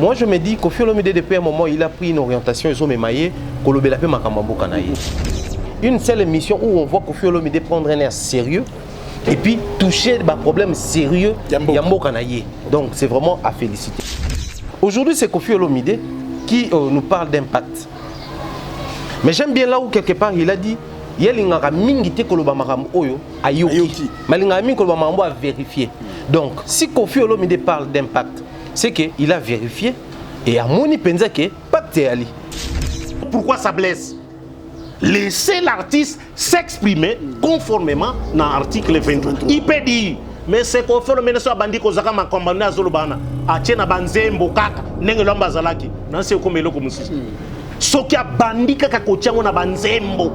Moi, je me dis Koffi Olomide, depuis un moment, il a pris une orientation, ils ont mémaillé, Kolobelape Makamambo Kanaye. Une seule émission où on voit Koffi Olomide prendre un air sérieux et puis toucher des problèmes sérieux Yambo Kanaye. Donc, c'est vraiment à féliciter. Aujourd'hui, c'est Koffi Olomide qui nous parle d'impact. Mais j'aime bien là où, quelque part, il a dit il y a des mingité koloba makambo oyo ayoki malinga mingi koloba makambo a vérifier. Donc si Koffi Olomide parle d'impact, c'est que il a vérifié et a moni penza que pacte ali. Pourquoi ça blesse? Laissez l'artiste s'exprimer conformément à l'article 23. Il peut dire mais c'est Koffi Olomide so bandi ko zaka makombana zolobana a tiena banzembo kaka ndenge lomba zalaki na se ko meloko musisi. Soki a bandi kaka ko tiango na banzembo.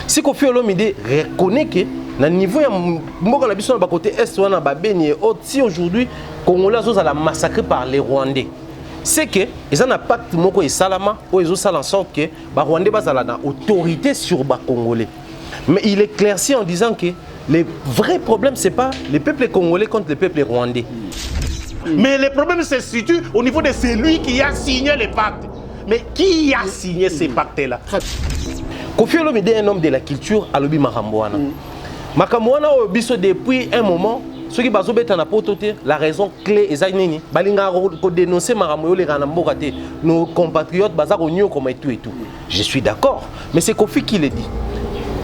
Si Koffi Olomide reconnaît que, dans le niveau de côté est, si aujourd'hui, Congolais sont massacrés par les Rwandais, c'est que ils ont un pacte moko et salama où ils ont fait en sorte que les Rwandais ont une autorité sur les Congolais. Mais il éclaircit en disant que le vrai problème, ce n'est pas les peuples congolais contre les peuples rwandais. Mais le problème se situe au niveau de celui qui a signé les pactes. Mais qui a signé ces pactes-là? Koffi Olomide est un homme de la culture à l'obi Makamboana. Makamboana biso depuis un moment, ceux qui basent na pototé, la raison clé est nini. Balinga ko dénoncer Makamboyo les ranambokate, nos compatriotes bazar onyo comme et tout. Je suis d'accord, mais c'est Koffi qui le dit.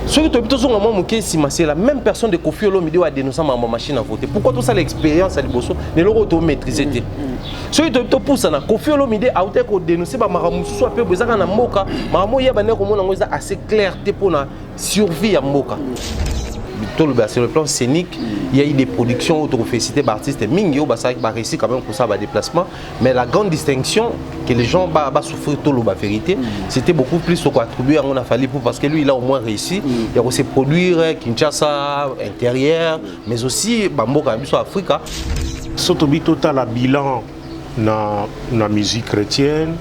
Ceux qui te sont moment muké c'est la même personne de Koffi Olomide a dénoncé ma machine à voter. Pourquoi tout ça l'expérience à Liboso ne l'auto maîtriser? Ceux qui te poussent na Koffi Olomide a été dénoncé par Maramusu soit peu bezaka na moka, Maramu ya bane ko mona ngoza assez clarté pour la survie ya moka. Sur le plan scénique, il y a eu des productions autofélicitées par artistes mingi au basa ba réussi quand même pour ça ba déplacement, mais la grande distinction que les gens ba souffrir tout la vérité, c'était beaucoup plus au quoi attribuer on a fallu pour parce que lui il a au moins réussi, il a aussi produire Kinshasa intérieur, mais aussi Bamboka biso Africa. Sotobi total à bilan na musique chrétienne.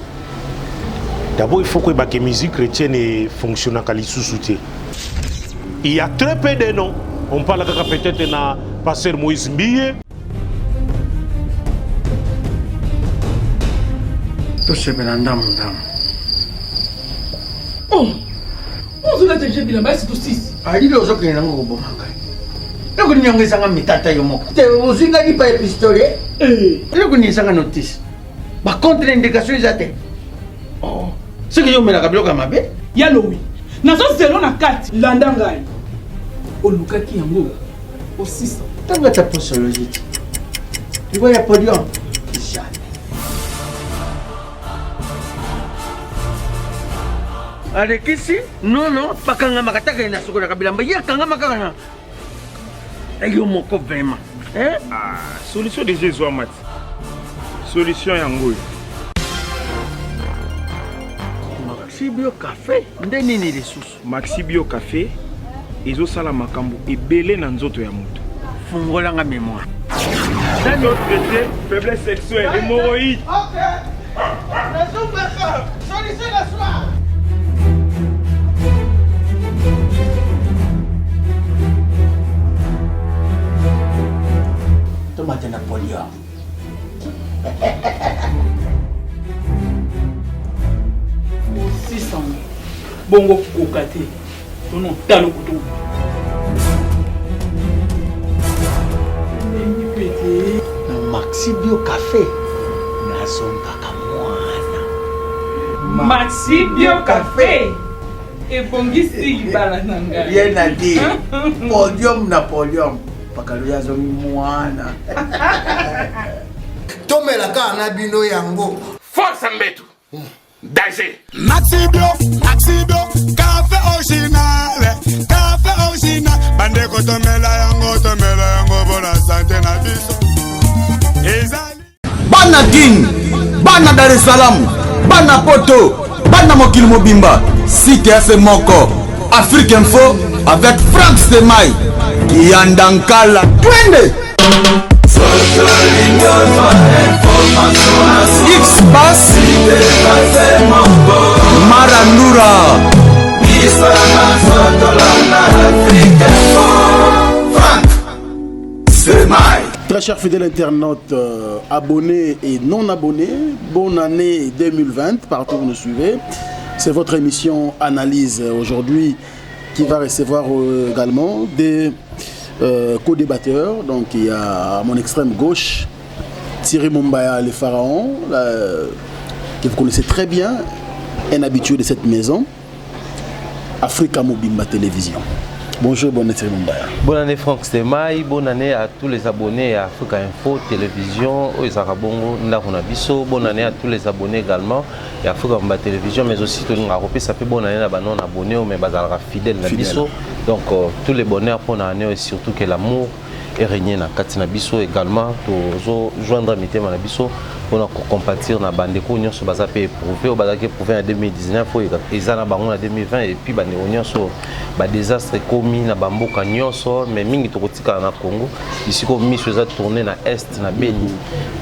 D'abord il faut que la musique chrétienne fonctionne à sous-soutien. Il y a très peu de noms. On parle peut-être de pasteur Moïse Mbiye. Tout ce belanda mondam. Oh, on a déjà vu la base tout six. Ali le zo kena ngo bomanga. Le ko nyanga sanga mitata yo moko. Te ozinga di pa epistole. Le ko nisanga notice. Ba contre indication izate. Oh, ce que yo mena kabloka mabe. Ya lowi. Nazo zelo na kati landangai. Olukaki yango au 600. Tanga ta posologie. Tu vois ya podium. Jamais. Avec ici, non, pas quand on a attaqué na soko na kabilamba. Ya kanga makana. Ayo moko vraiment. Hein? Ah, solution de Jésus Amat. Solution yango. Maxi Bio Café, ndeni ni ressources. Maxi Bio Café. Ezo sala makambo ebele na nzoto ya moto. Fungola nga mémoire. Dans notre traité, faiblesse sexuelle, hémorroïde. OK. Solution la soir. Tomate Napoléon. Au 600. Bongo kokate. Non, talo couteau. Maxi Bio Café. Maxi Bio Café. Et bongisi balananga. Bien à dire. Podium Napoléon. Pakaluya zomi mwana. Tomela ka na bino yango. Force Mbetu. Danger. Maxi Bio, café original, bande ko tomela yango bona santé na biso. Ezali Bana King, Bana Dar es Salaam, Bana Poto, Bana Mokili Mobimba, Site FM Moko, Afrique Info avec Frank Semai, Kiandankala, twende. X-Bass Marandura Frank Semai. Très chers fidèles internautes, abonnés et non abonnés, bonne année 2020, partout où vous nous suivez. C'est votre émission Analyse aujourd'hui qui va recevoir également des co-débatteurs. Donc il y a à mon extrême gauche Thierry Mumbaya, le pharaon, que vous connaissez très bien, un habitué de cette maison, Africa Mobimba Télévision. Bonjour, bonne année Thierry Mumbaya. Bonne année Franck Stemai, bonne année à tous les abonnés à Africa Info Télévision, aux Arabongo, Ndarunabiso, bonne année à tous les abonnés également à Africa Mobimba Télévision, mais aussi tout le monde ça fait bonne année à non abonnés, mais bazalra fidèle Nabiso. Donc tous les bonheurs pour l'année et surtout que l'amour est régné dans Katina Biso également, pour joindre Mité Manabiso pour compatir dans Bandeko Union sur Baza éprouvé au Baza éprouvé en 2019 et Zana Bangon en 2020 et puis Bandeko Union sur désastre commis dans Bamboka Nyonso mais mingi tokotika na Congo ici comme mis sur tourner dans est na Beni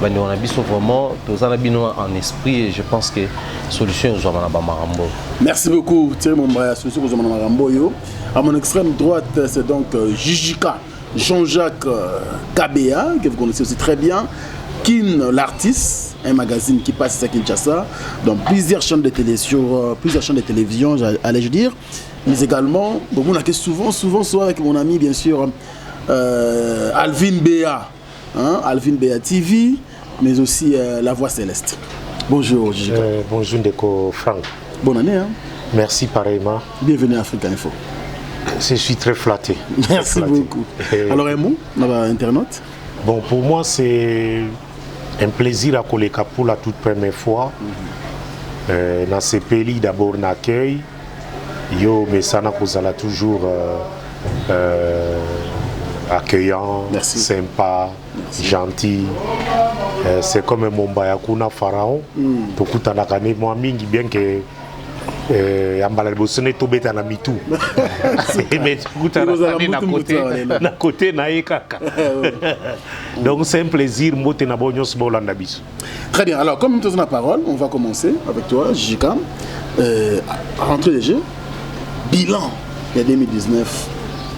Bandeko na Biso vraiment tous en bino en esprit et je pense que solution aux hommes na Bamarambo. Merci beaucoup Thierry Mumbaya, solution aux hommes na Bamarambo yo. À mon extrême droite c'est donc Jijika Jean-Jacques Kabea, que vous connaissez aussi très bien, Kin l'artiste, un magazine qui passe à Kinshasa, dans plusieurs chaînes de télé, sur plusieurs chaînes de télévision, allais-je dire, mais également, bon, on a souvent avec mon ami, bien sûr, Alvin Béa, hein, Alvin Béa TV, mais aussi La Voix Céleste. Bonjour, Jijika. Bonjour, Ndeko Franck. Bonne année. Hein. Merci pareillement. Bienvenue à Africa Info. Je suis très flatté. Merci beaucoup. Alors, un mot dans l'internaute? Bon, pour moi, c'est un plaisir à coller pour la toute première fois. Dans ce pays, d'abord, on accueille. Yo, mais ça n'a toujours accueillant, merci. Sympa, merci. Gentil. C'est comme un Mumbaya Kuna Pharaon. Tout le temps, moi, bien que. Ambala bosone to beta na mitu mais na côté na ekaka donc c'est un plaisir mote na bonyos bolanda biso. Très bien, alors comme nous avons la parole, on va commencer avec toi Jika. Rentrée des jeux, bilan de 2019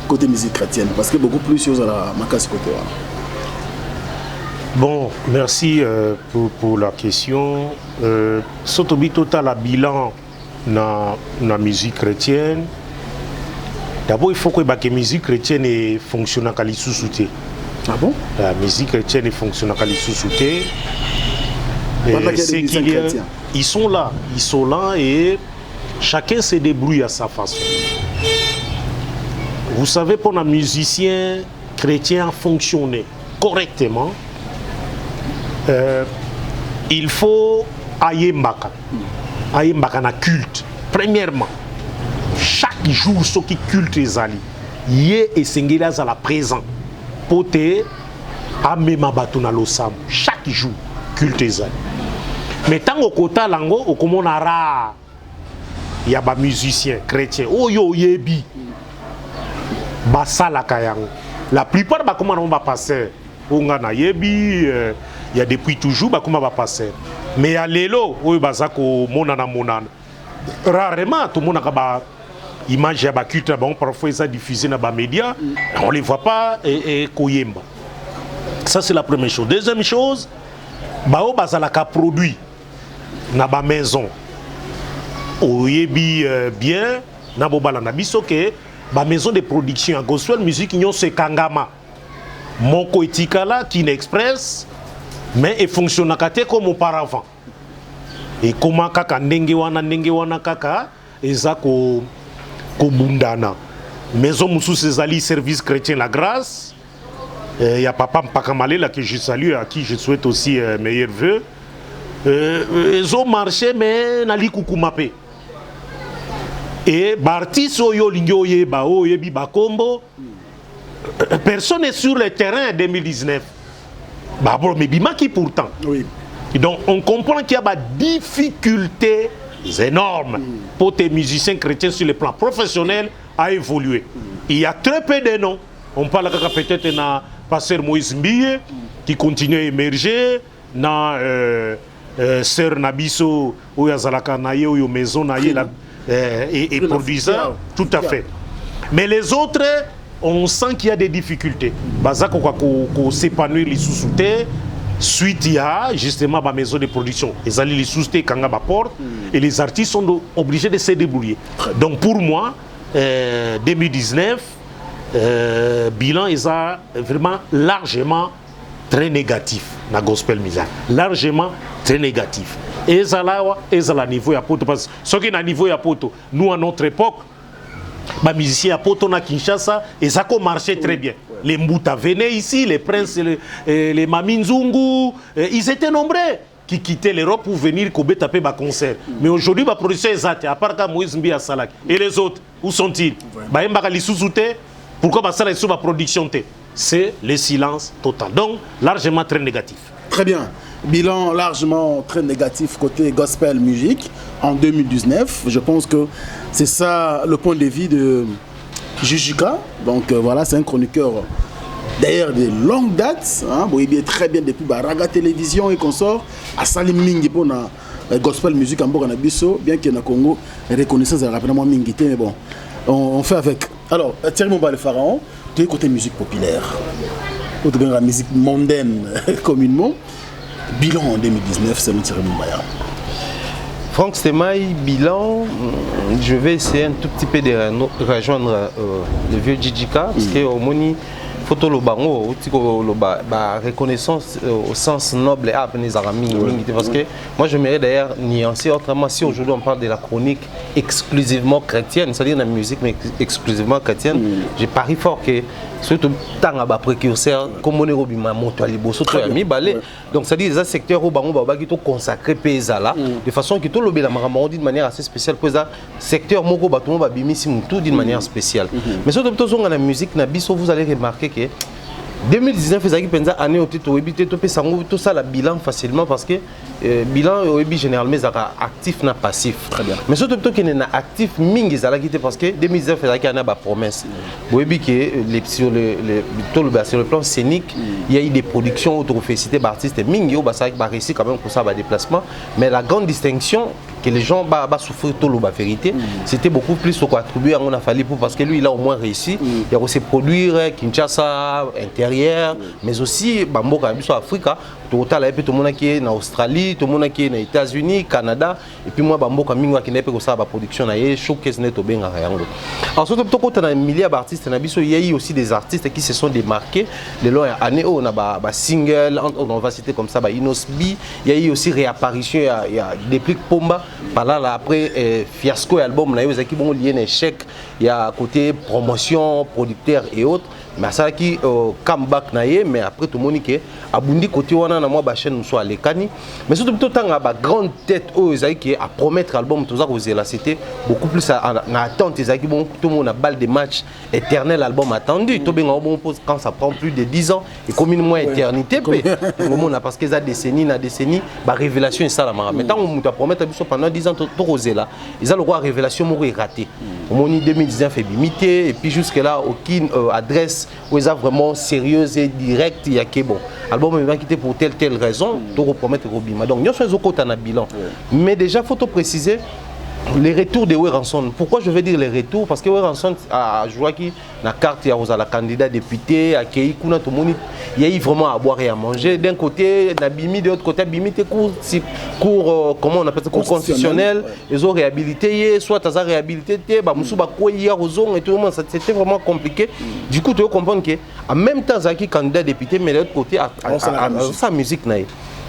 côté musique chrétienne parce que beaucoup plus choses à la macasse côté là. Bon, merci pour la question. Sotobi total à bilan dans la musique chrétienne. D'abord, il faut que la musique chrétienne fonctionne à l'issue. Ah bon? La musique chrétienne fonctionne à l'issue. Ils sont là et chacun se débrouille à sa façon. Vous savez, pour un musicien chrétien fonctionner correctement, il faut ailler mbaka. Ayembakana culte. Premièrement, chaque jour, ce qui culte les alliés, yé et sengela à la présent. Pote, amema batuna losam. Chaque jour, culte les alliés. Mais tant au kota lango, au komona ra, il y a des musiciens chrétiens. Oh yo yebi, basala kayango. La plupart bah comment on va passer. Ongana yebi, il y a depuis toujours bah comment on va passer. Mais à l'élo, oui, bazako monana. Rarement, tout le monde a des images de la culture, parfois ils sont diffusés dans les médias, on ne les voit pas et koyemba. Ça, c'est la première chose. Deuxième chose, bao bazalaka produit dans la maison. Oyebi bien, na bobala na biso ke ba maison de production gospel musique nyo se kangama. Moko etikala Kin Express. Mais il fonctionne comme auparavant. Et comment kaka ndenge wana kaka eza ko bundana. Maison Moussou Césali service chrétien la grâce. Il y a papa Mpakamale là que je salue, à qui je souhaite aussi meilleurs vœux. Ils ont marché mais nali kukumape. Et Bartis oyo lingyo yeba o yebi bakombo. Personne n'est sur le terrain en 2019. Bah bon, mais Bimaki pourtant. Oui. Et donc on comprend qu'il y a des difficultés énormes pour tes musiciens chrétiens sur le plan professionnel à évoluer. Il y a très peu de noms. On parle peut-être de Pasteur Moïse Mbie qui continue à émerger, na Sœur Nabiso ou Yazalaka Naye ou Maison Naye et produisant, tout à fait. Mais les autres, on sent qu'il y a des difficultés. Bazako ko s'épanouir les sous-soutés. Suite, il y a justement ma maison de production. Les alliés les sous-soutés kanga ba porte et les artistes sont obligés de se débrouiller. Donc pour moi, 2019, bilan est vraiment largement très négatif na gospel music. Largement très négatif. Et ça là niveau ya poto parce que ce qui est à niveau ya poto, nous à notre époque, les musiciens à poto na Kinshasa et ça a marché très bien. Les Mbuta venaient ici, les princes, les Maminzungu, ils étaient nombreux qui quittaient l'Europe pour venir Kobe taper ma concert. Mais aujourd'hui, ma production est zate, à part Moïse Mbi à Salak. Et les autres, où sont-ils? Pourquoi ça est sur ma production? C'est le silence total. Donc, largement très négatif. Très bien. Bilan largement très négatif côté gospel music en 2019. Je pense que c'est ça le point de vue de Jujika. Donc voilà, c'est un chroniqueur d'ailleurs de longue date. Hein, bon, il est très bien depuis Raga Télévision et consort. À Salim Mingi pour la gospel music en Boranabiso, bien qu'il y ait Congo reconnaissance à rapidement Mingité, mais bon, on fait avec. Alors, Thierry Momba le Pharaon, tu es côté musique populaire, ou bien la musique mondaine communément. Bilan en 2019, c'est le Thierry Momba. Franck Stemai, bilan, je vais essayer un tout petit peu de rejoindre le vieux Jijika, parce que au Moni, photo le bango, la reconnaissance au sens noble parce que moi je m'aimerais d'ailleurs nuancer autrement. Si aujourd'hui on parle de la chronique exclusivement chrétienne, c'est-à-dire la musique mais exclusivement chrétienne, j'ai pari fort que surtout tant à précurseur comme on est au bima montalibo surtout à mi balé, donc c'est-à-dire les secteurs au bango baba qui sont consacrés paysa là de façon qui tout le la maramodi de manière assez spéciale pour ça secteur moko batomo babimi si tout d'une manière spéciale. Mais surtout dans la musique na biso vous allez remarquer que 2019 ezaki penza année au titre webité to pesa tout ça la bilan facilement parce que bilan webi généralement zaka actif na passif. Très bien. Mais surtout plutôt qu'il na actif mingi zala quitté parce que 2019 ezaki ana ba promesse. Webi que sur le plan scénique, il y a eu des productions autofélicité d'artistes mingi au basa ba réussi quand même pour ça ba déplacement, mais la grande distinction que les gens ba souffrir tout la vérité, c'était beaucoup plus au attribué à mon affaire pour parce que lui il a au moins réussi, il a aussi produire Kinshasa intérieur, mais aussi Bamboka biso Africa, tout le monde qui est en Australie, tout le monde qui est aux États-Unis, Canada, et puis moi Bamboka mingi qui n'est pas ça ba production na ye showcase net au benga yango. Ensuite tout côté na milliers d'artistes na biso il y a eu aussi des artistes qui se sont démarqués les longues années on a ba single on va citer comme ça ba Inosbi, il y a eu aussi réapparition il y a Déplique Pomba par là après fiasco album là ils ont qui bon lié un échec il y a côté promotion producteur et autres mais ça qui comeback naie mais après tout le monde qui abundi côté wana na moi ba chaîne soit les cani mais surtout tout temps ba grande tête aux qui à promettre album tout ça vous là c'était beaucoup plus na attente ils qui bon tout le monde a balle de match éternel album attendu tout bien bon quand ça prend plus de 10 ans et communément éternité parce que ça décennie na décennie ba révélation ça la mara mais tant on t'a promettre pendant 10 ans tout rosé là ils ont le roi révélation mourir raté au moni 2019 est limité et puis jusque là aucune adresse où ils sont vraiment sérieuse et direct il y a que bon album est quitté pour telle raison pour promettre Robima donc nous sommes au côté d'un bilan mais déjà faut te préciser les retours de Weranson. Pourquoi je veux dire les retours? Parce que Weranson a joué qui la carte, il y a la candidat député, à Kei, Kuna, tout le monde, il y a eu vraiment à boire et à manger. D'un côté, Nabimi, de l'autre côté, Bimi, cours, comment on appelle ça, cours constitutionnel, ils ont réhabilité, soit ils ont réhabilité, Moussouba Kouya, Ozon, et tout le monde, c'était vraiment compliqué. Du coup, tu dois comprendre qu'en même temps, il y a candidat député, mais de l'autre côté, à sa musique,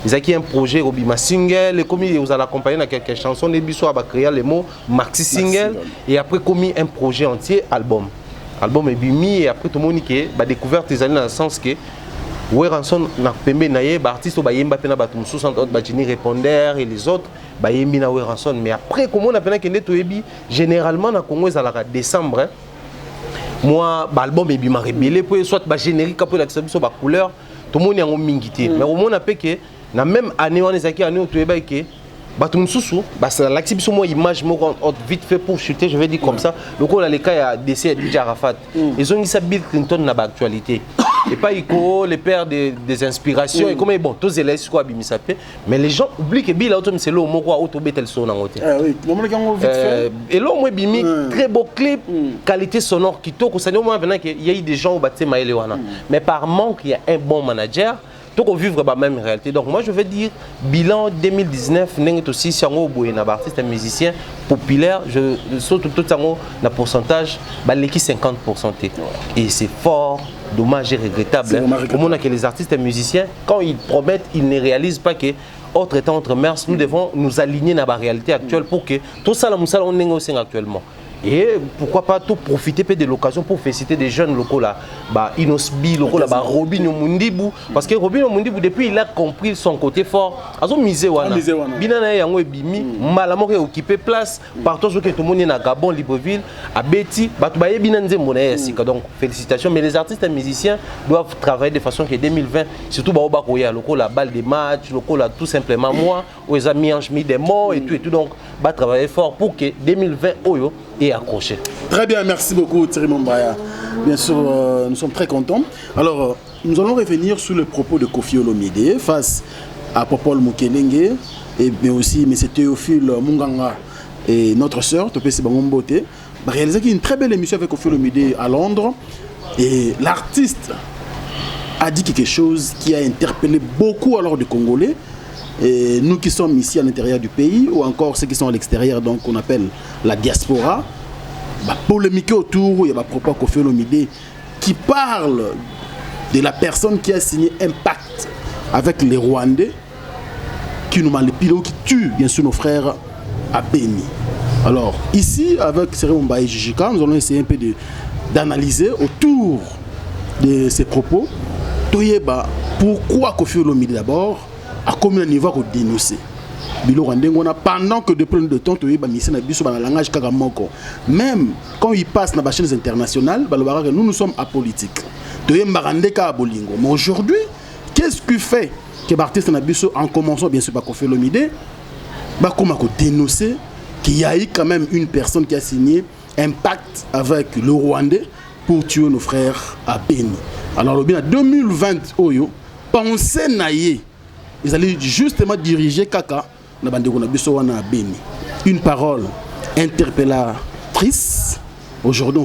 ils ont un projet Robima single, et comme ils ont accompagné dans quelques chansons, les bisous à créer les mots maxi single, et après commis un projet entier album. Album est bimi et après tout le monde qui a découvert tes années dans le sens que Weranson n'a pas aimé naïe, artiste au Bayemba pena batum 60 autres Bajini répondeur et les autres Bayembi na Weranson. Mais après comment on a pena kende toebi généralement na Congo ça la décembre. Moi l'album est bima rebelle pour soit ba générique après la sur ba couleur tout le monde est en mingité. Mais au monde a fait que la même année on est année où tu es que c'est l'exhibition moi image moi vite fait pour chuter, je vais dire comme ça. Le coup là les cas il y a décès DJ Arafat. Ils ont mis ça Bill Clinton dans l'actualité. Et pas Ico, les pères des inspirations et comme bon tous les quoi bimisapé, mais les gens oublient que Bill auto c'est l'homme quoi auto betel son en côté. Ah oui, et là moi bimi très beau clip, qualité sonore qui toque ça moi maintenant qu'il y a eu des gens au bâtiment Maëlewana. Mais par manque il y a un bon manager. Donc on vivre la même réalité. Donc moi je vais dire bilan 2019 n'est aussi si on a un artiste, un musicien populaire, je saute tout le pourcentage, l'équipe 50%. Et c'est fort, dommage et regrettable. Au moment que les artistes et musiciens, quand ils promettent, ils ne réalisent pas que autre étant entre mers, nous devons nous aligner dans la réalité actuelle pour que tout ça on négocie actuellement. Et pourquoi pas tout profiter de l'occasion pour féliciter des jeunes locaux là, Inosbi, locaux là, Robinho Mundibou, parce que Robinho Mundibou depuis il a compris son côté fort. Azo misé wana. Binana yango ebimi, malamo ke occuper place, partout ce que tout le monde est à Gabon, Libreville, à Betty, batu baye binanze mona sika. Donc félicitations, mais les artistes et musiciens doivent travailler de façon que 2020, surtout baoba koya locaux la balle des matchs, locaux là tout simplement moi, aux amis en chemise des mots et tout donc va travailler fort pour que 2020 oyo et accroché. Très bien, merci beaucoup Thierry Mombaya. Bien sûr, nous sommes très contents. Alors, nous allons revenir sur le propos de Koffi Olomide face à Popol Mukelenge mais aussi M. Théophile Munganga et notre sœur, Topesi Bangombote, réalisé une très belle émission avec Koffi Olomide à Londres. Et l'artiste a dit quelque chose qui a interpellé beaucoup alors des Congolais. Et nous qui sommes ici à l'intérieur du pays, ou encore ceux qui sont à l'extérieur, donc on appelle la diaspora, polémiquer autour, il y a propos Koffi Olomide qui parle de la personne qui a signé un pacte avec les Rwandais, qui nous manipulent, qui tue bien sûr nos frères à Béni. Alors ici, avec Thierry Mombaya et Jijika, nous allons essayer un peu d'analyser autour de ces propos. Pourquoi Koffi Olomide d'abord à combien de niveau qu'on dénoncer pendant que depuis de temps langage même quand il passe dans les chaînes internationales nous sommes apolitiques mais aujourd'hui qu'est-ce qui fait que l'artiste en commençant bien sûr par Koffi Olomide comment dénoncer qu'il y a eu quand même une personne qui a signé un pacte avec le Rwandais pour tuer nos frères à Béni. Alors en 2020 pensez naïe. Ils allaient justement diriger Kaka na bandeko na biso wana Béni. Une parole interpellatrice. Aujourd'hui,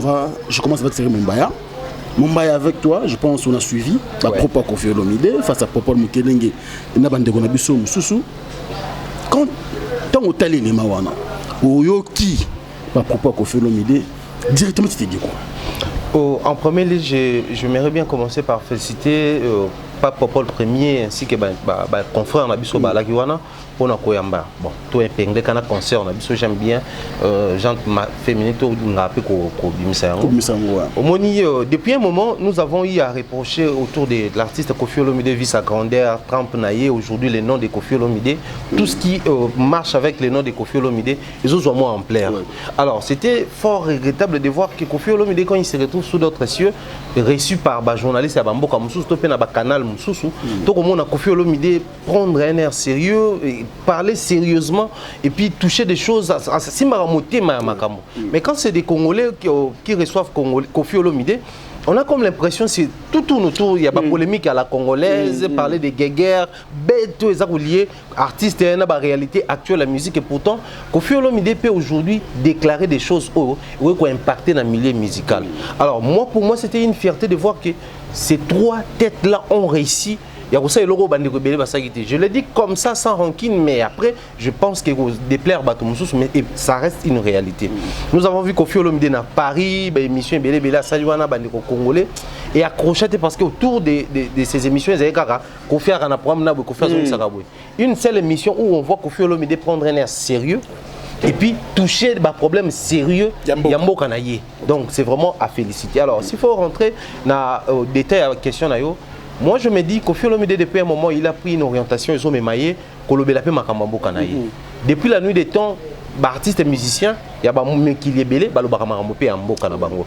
je commence avec Thierry Mombaya. Mombaya avec toi, je pense qu'on a suivi la propos Koffi Olomide face à Popol Mukelenge na bandeko na biso mususu. Quand on t'a les mawana, ou qui par propos Koffi Olomide, directement tu te dis quoi? En premier lieu, j'aimerais bien commencer par féliciter Pape Popol Premier ainsi que confrère Nabiso Balagiwana pour na koyamba. Bon, tout un pengé kana concert Nabiso j'aime bien gens féminin tout ngapé ko bimisango. Omoni depuis un moment, nous avons eu à reprocher autour de l'artiste Koffi Olomide vu sa grandeur, Trump naïe aujourd'hui le nom de Koffi Olomide, tout ce qui marche avec le nom de Koffi Olomide, ils ont moins en plaire. Alors, c'était fort regrettable de voir que Koffi Olomide quand il se retrouve sous d'autres cieux reçu par des journalistes à Bamboka Moussous, topé na canal Moussous. Donc on a Koffi Olomide prendre un air sérieux, et parler sérieusement et puis toucher des choses si maramoté makamo. Mais quand c'est des Congolais qui reçoivent Koffi Olomide, on a comme l'impression que tout tourne autour, il y a pas polémique à la congolaise, parler des guéguerres, bêtes, liés, artistes et la réalité actuelle de la musique. Et pourtant, Koffi Olomide peut aujourd'hui déclarer des choses qui ont impacté dans le milieu musical. Alors pour moi, c'était une fierté de voir que ces trois têtes-là ont réussi. Je le dis comme ça, sans rancune, mais après, je pense que déplaire Batomoussous, mais ça reste une réalité. Nous avons vu Koffi Olomide à Paris, émission Bela Saluana, Bandeko Congolais, et accroché parce qu'autour de ces émissions, il y a Koffi Arana programme, une seule émission où on voit Koffi Olomide prendre un air sérieux. Et puis toucher des problèmes sérieux, Yambo Kanaye. Donc c'est vraiment à féliciter. Alors s'il faut rentrer dans le détail de la question, moi je me dis que Koffi Olomide depuis un moment il a pris une orientation, ils ont mémaillé, depuis la nuit des temps, artistes et musiciens, ya ba mekili ebele balobaka makambo pe ya mboka na bango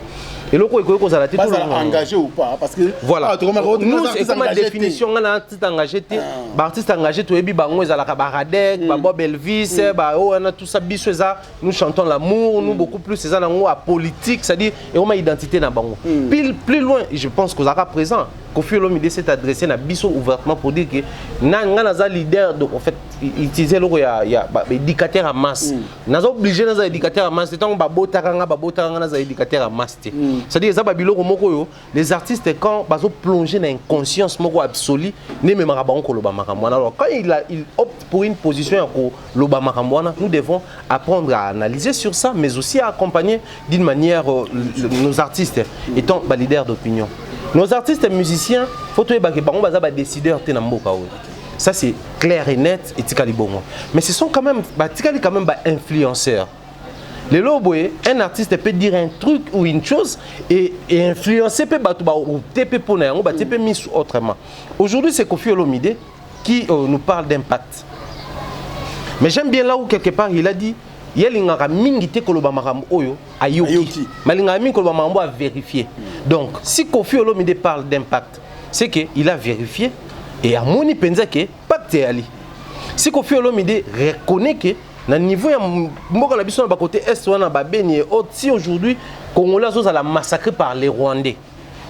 eloko ekoki kozala te engagé ou pas parce que voilà nous c'est comme la définition on a artiste engagé te ba artiste engagé to ebi bango ezalaka ba Radek ba Bob Elvis ba on a tout ça biso eza nous chantons l'amour nous beaucoup plus eza nango à politique c'est-à-dire et on a identité na bango plus loin je pense que Ozaka présent Koffi Olomide s'est adressé na biso ouvertement pour dire que naza leader de en fait utiliser le ya éducateur à masse naza obligé naza éducateur à masse tant ba botaranga naza éducateur à masse c'est-à-dire ça babilo moko yo les artistes quand bazo plonger dans inconscience moko absolue ne memara ba onko loba makambo alors quand il opte pour une position ya ko loba makambo nous devons apprendre à analyser sur ça mais aussi à accompagner d'une manière nos artistes étant leaders d'opinion. Nos artistes et musiciens, faut que les décideurs te mboka. Ça c'est clair et net et tikali bongo. Mais ce sont quand même influenceurs. Les loboé, un artiste peut dire un truc ou une chose et influencer peut ou TP pour na yango TP mis autrement. Aujourd'hui c'est Koffi Olomide qui nous parle d'impact. Mais j'aime bien là où quelque part il a dit yelinga mingi te koloba makambo oyo ayoki malinga mingi koloba makambo à vérifier. Donc si Koffi Olomide parle d'impact, c'est que il a vérifié et à moni penza que pacte ali. Si Koffi Olomide reconnaît que na niveau ya mboka na biso na ba côté est wana ba beni et autres si aujourd'hui Congolais sont la massacré par les Rwandais.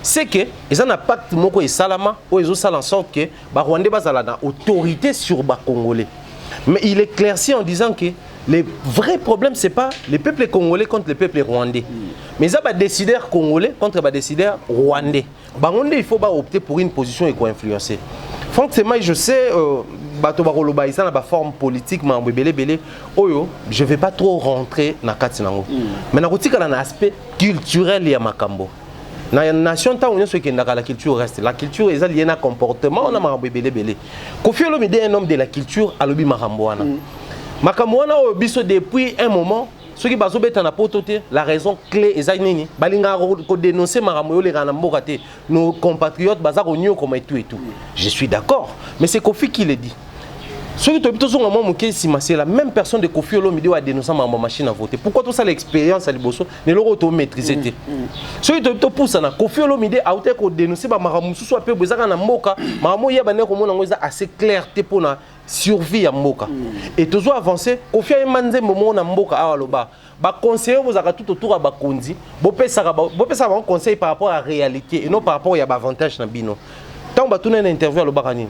C'est que ils ont un pacte moko et salama ou ils ont ça en sorte que ba Rwandais bazala na autorité sur ba Congolais. Mais il éclaircit en disant que le vrai problème, ce n'est pas les peuples congolais contre les peuples rwandais. Mais il y a des décideurs congolais contre des décideurs rwandais. Il faut opter pour une position et quoi influencer. Franchement, je sais, il y a une forme politique, je ne vais pas trop rentrer dans le cas. Mais il y a un aspect culturel et makambo. Dans la nation, la culture reste. La culture est liée à un comportement. On a Koffi Olomide est un homme de la culture à l'obi makamboana. Makamboana au biso depuis un moment, ceux qui basent na pototé, la raison clé est nini. Balinga ko dénoncer makambo les ranamboka te. Nos compatriotes bazar onyo comme et tout. Je suis d'accord, mais c'est Koffi qui le dit. Ceux qui c'est la même personne de Koffi Olomide a dénoncé ma machine à voter. Pourquoi tout ça l'expérience à Liboso ne l'auto maîtriser? Ceux qui te poussent à Koffi Olomide a été dénoncé par Maramusu soit peu besoin na moka, Maramu ya bané comme on a assez clarté pour na survie à moka. Et toujours avancé, Koffi a mandé moment na moka à Aloba. Ba conseiller vous avez tout autour à Bakondi. Bopé ça va conseil par rapport à la réalité et non par rapport à l'avantage na bino. Tant que tu as une interview à l'Obarani,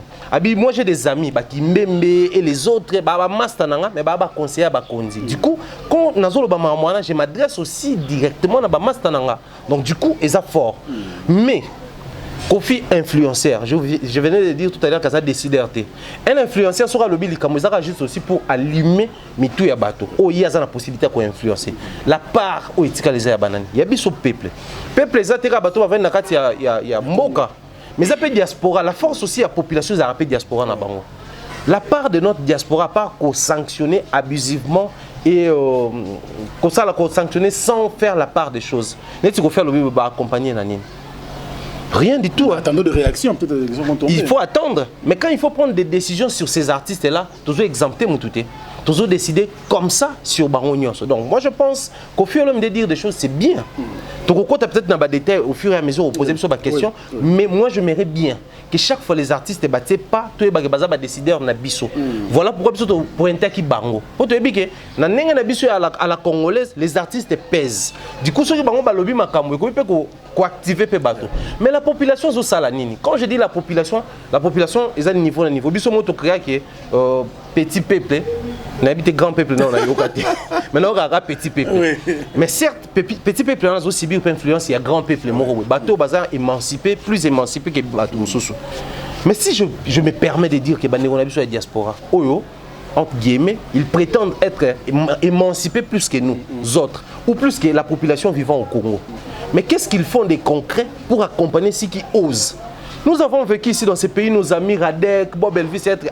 moi j'ai des amis qui m'aiment et les autres, mais conseiller à Bakondi. Du coup, quand je m'adresse aussi directement à Mastananga. Donc du coup, ils sont forts. Mais Koffi influenceur, je venais de dire tout à l'heure que ça décideur. Un influenceur sera le bill comme ça juste aussi pour allumer mitou ya bateau. Oh, il y a la possibilité qu'on influencer. La part où il y a les bananes. Il y a biso peuple. Peuple les atterra bateau avec na kati ya mboka. Mais ça peut diaspora, la force aussi à la population a rappelé diaspora na bango. La part de notre diaspora pas qu'on sanctionner abusivement et qu'on sanctionner sans faire la part des choses. N'est-ce qu'on faire le mieux accompagner Nanine. Rien du tout. Attendons de réaction peut-être. Il faut attendre. Mais quand il faut prendre des décisions sur ces artistes-là, toujours exempter mon touté. Toujours décider comme ça sur Baronios. Donc moi je pense qu'au fur et à mesure de dire des choses, c'est bien. Donc on peut-être dans les détails au fur et à mesure, on pose des questions. Mais moi je m'aimerais bien que chaque fois les artistes ne battent pas tous les décideurs na biso. Voilà pourquoi pour un qui bango. Pour te dire que dans na biso à la congolaise, les artistes pèsent. Du coup ceux qui bango balobi makambo, ils peuvent activer pe bateau. Mais la population zo salanini. Quand je dis la population est à niveau. Biso moto créa que petit peuple. On habite grand peuple, non, on a eu maintenant on a petit peuple. Mais certes, petit peuple, on a aussi bien influence, il y a grand peuple. Bateau bazar émancipé, plus émancipé que Bateau Moussoussou. Mais si je me permets de dire que on a vu sur la diaspora, entre guillemets, ils prétendent être émancipés plus que nous autres, ou plus que la population vivant au Congo. Mais qu'est-ce qu'ils font de concret pour accompagner ceux qui osent? Nous avons vécu ici dans ces pays, nos amis Radek, Bob Elvis, être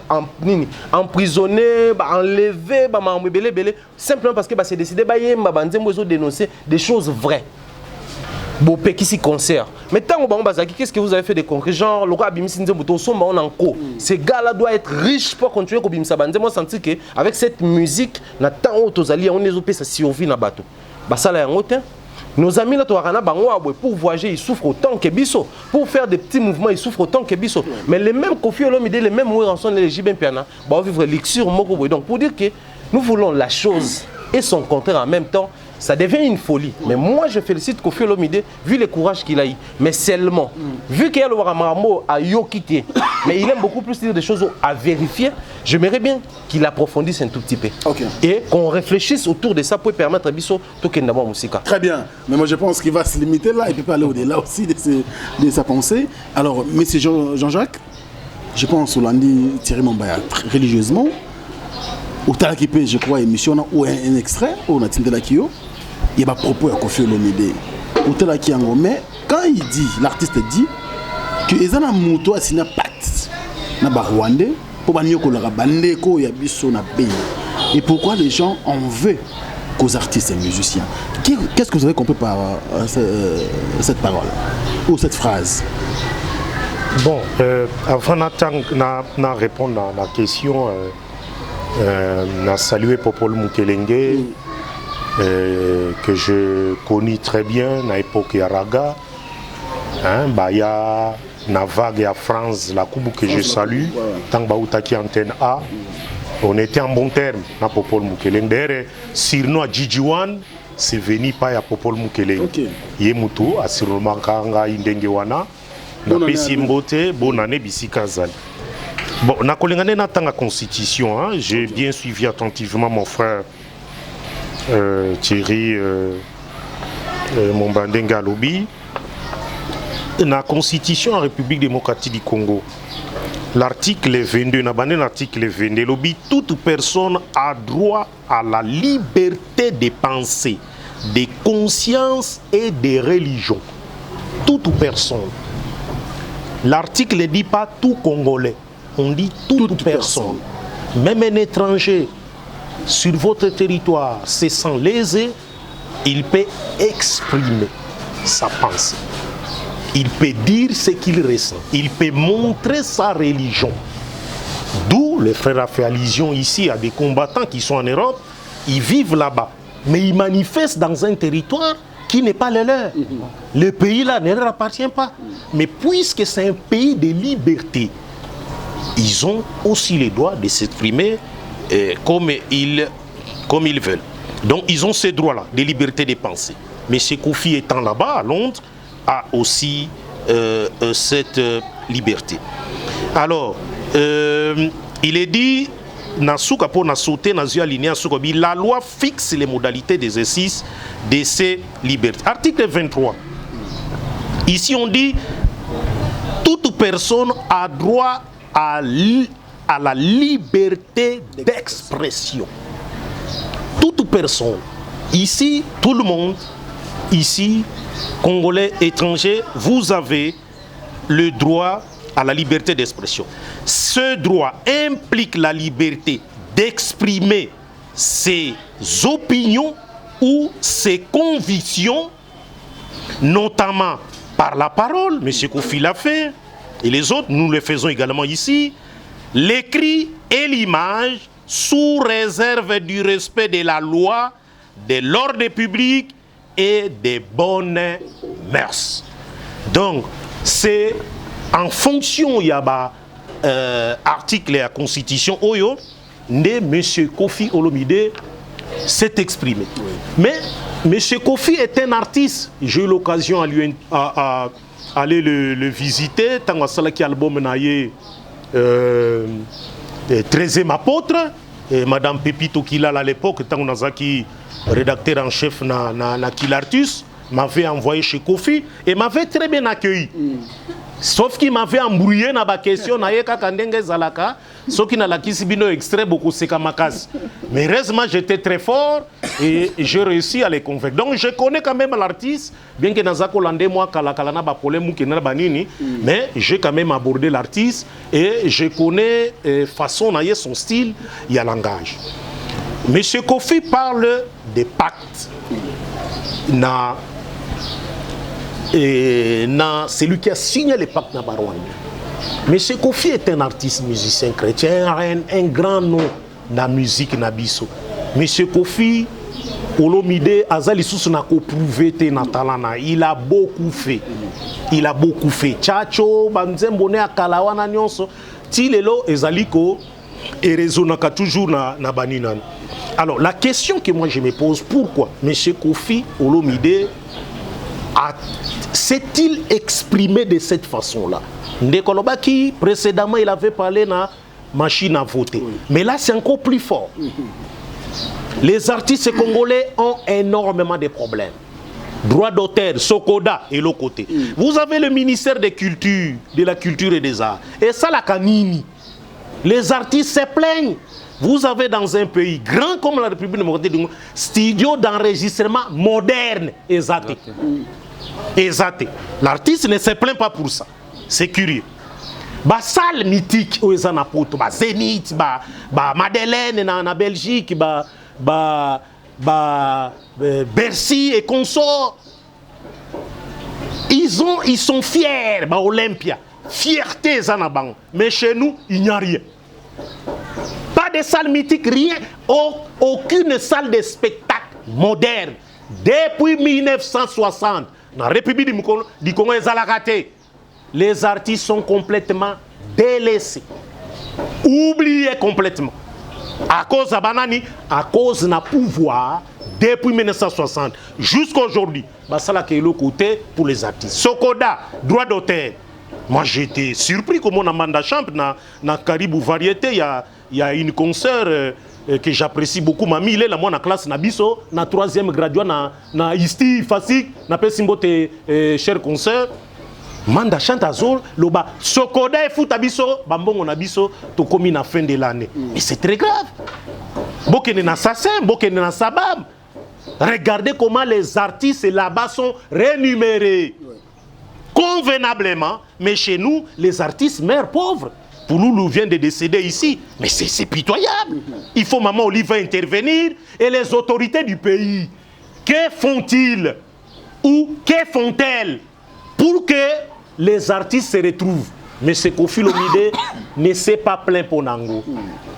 emprisonnés, enlevés, simplement parce que c'est décidé de dénoncer des choses vraies. Bon, petit concert. Mais tant qu'est-ce que vous avez fait des concours? Genre, le roi Abimisi Nzembuto, son on en co. Ce gars-là doit être riche pour continuer à Bimsa Banze. Moi, je sens que avec cette musique, on est opé sa survie na bateau. Bah ça là, nos amis là, pour voyager, ils souffrent autant que Bisso. Pour faire des petits mouvements, ils souffrent autant que Bisso. Mais les mêmes Kofi Olomide, les mêmes rançons, les Jibin Piana, bah vivre l'ixure Moko. Donc pour dire que nous voulons la chose et son contraire en même temps. Ça devient une folie. Mais moi, je félicite Kofi Olomide, vu le courage qu'il a eu. Mais seulement, vu qu'il y a le Waramaramo à Yokite, mais il aime beaucoup plus dire des choses à vérifier, j'aimerais bien qu'il approfondisse un tout petit peu. Okay. Et qu'on réfléchisse autour de ça pour permettre à Bisso de faire musique. Très bien. Mais moi, je pense qu'il va se limiter là. Il ne peut pas aller au-delà aussi de sa pensée. Alors, monsieur Jean-Jacques, je pense qu'on l'a dit Thierry Mombaya religieusement. Au Talakipé, je crois, émission ou un extrait, on a Tindela Kyo. Il y a des propos à Kofi Olomide. Mais quand il dit, l'artiste dit que les gens ont signé un pacte na Rwandais pour bannir la bande ko ya biso na pays. Et pourquoi les gens en veulent qu'aux artistes et musiciens? Qu'est-ce que vous avez compris par cette parole ou cette phrase? Bon, avant de répondre à la question, je salue Popol Mukelenge. Que je connais très bien à l'époque Yaraga. Il y a la vague à France, la coupe que je salue, tant que antenne A. On était en bon terme na Popol Mukeleng. D'ailleurs, Sirno à Jijiwan, c'est venu pas à Popol Mukeleng. Yemutu, à Sirno Makanga, Indengewana, na Pessimbote, bonne année, Bissikazal. Bon, na Kolengane na tanga constitution, j'ai bien suivi attentivement mon frère. Thierry Mombandenga Lobi, la Constitution en République démocratique du Congo, l'article 22, l'article 22, Lobi, toute personne a droit à la liberté de pensée, de conscience et de religion. Toute personne. L'article ne dit pas tout Congolais, on dit toute personne. Même un étranger. Sur votre territoire, se sent lésé, il peut exprimer sa pensée. Il peut dire ce qu'il ressent. Il peut montrer sa religion. D'où le frère a fait allusion ici à des combattants qui sont en Europe. Ils vivent là-bas. Mais ils manifestent dans un territoire qui n'est pas le leur. Le pays-là ne leur appartient pas. Mais puisque c'est un pays de liberté, ils ont aussi le droit de s'exprimer comme ils veulent. Donc ils ont ces droits-là, de liberté de penser. Mais M. Kofi étant là-bas, à Londres, a aussi cette liberté. Alors, il est dit, la loi fixe les modalités d'exercice de ces libertés. Article 23. Ici on dit, toute personne a droit à la liberté d'expression. Toute personne, ici, tout le monde, ici, Congolais, étrangers, vous avez le droit à la liberté d'expression. Ce droit implique la liberté d'exprimer ses opinions ou ses convictions, notamment par la parole, M. Kofi l'a fait, et les autres, nous le faisons également ici, l'écrit et l'image sous réserve du respect de la loi, de l'ordre public et des bonnes mœurs. Donc, c'est en fonction, il y a article et la constitution, Oyo, M. Kofi Olomide s'est exprimé. Oui. Mais M. Kofi est un artiste. J'ai eu l'occasion à lui aller le visiter. Tant que album naïe 13e apôtre, et Madame Pepito Kilala à l'époque, tant que rédacteur en chef na Kilartus, m'avait envoyé chez Kofi et m'avait très bien accueilli. Sauf qu'il m'avait embrouillé dans la question, sauf qu'il n'a pas extrait beaucoup de mais heureusement, j'étais très fort et j'ai réussi à les convaincre. Donc, je connais quand même l'artiste, bien que dans mais j'ai quand même abordé l'artiste et je connais façon son style, il y a langage. Monsieur Kofi parle des pactes. celui qui a signé le pacte Nabarwanda. Monsieur Kofi est un artiste musicien chrétien, un grand nom dans la musique Nabiso. Monsieur Kofi, Olomide, Azali Sousunako prouvé na talana. Il a beaucoup fait. Il a beaucoup fait. Tchacho, Banzembone Akalawana Nyonso, Tilelo, Ezaliko, et Rezonaka toujours na Baninan. Alors, la question que moi je me pose, pourquoi monsieur Kofi Olomide s'est-il exprimé de cette façon-là? Ndekolobaki, précédemment, il avait parlé de la machine à voter. Oui. Mais là, c'est encore plus fort. Les artistes congolais ont énormément de problèmes. Droit d'auteur, Sokoda et l'autre côté. Vous avez le ministère de la culture et des arts. Et ça, la Kanini. Les artistes se plaignent. Vous avez dans un pays grand comme la République démocratique du Congo, studio d'enregistrement moderne et zaté. L'artiste ne se plaint pas pour ça. C'est curieux. Ba salle mythique où ils en a poto, ba Zénith, ba Madeleine na Belgique, Bercy et consorts. Ils sont fiers, ba Olympia. Fierté Zanabang. Mais chez nous, il n'y a rien. Pas de salle mythique, rien. Aucune salle de spectacle moderne. Depuis 1960, dans la République du Congo, les artistes sont complètement délaissés. Oubliés complètement. À cause de Banani, à cause de pouvoir, depuis 1960 jusqu'à aujourd'hui, ça là le côté pour les artistes. Sokoda, droit d'auteur. Moi j'étais surpris comme on a mandat champ dans Caribou Variété, il y a une consoeur que j'apprécie beaucoup, mamie, il est là moi dans classe Nabiso, dans 3e graduat na Isti Fasik, na Pesimbote cher consoeur. Manda chante azol, loba Sokoda et Foutabiso, bambongo nabiso, to komi na fin de l'année. Mais c'est très grave. Bokene na Sassem, Bokene na Sabam. Regardez comment les artistes là-bas sont rémunérés convenablement, mais chez nous, les artistes meurent pauvres. Pour nous vient de décéder ici. Mais c'est pitoyable. Il faut Maman Olive intervenir et les autorités du pays. Que font-ils ou que font-elles pour que les artistes se retrouvent? Mais ce Kofi Olomide ne s'est pas plaint pour Nango.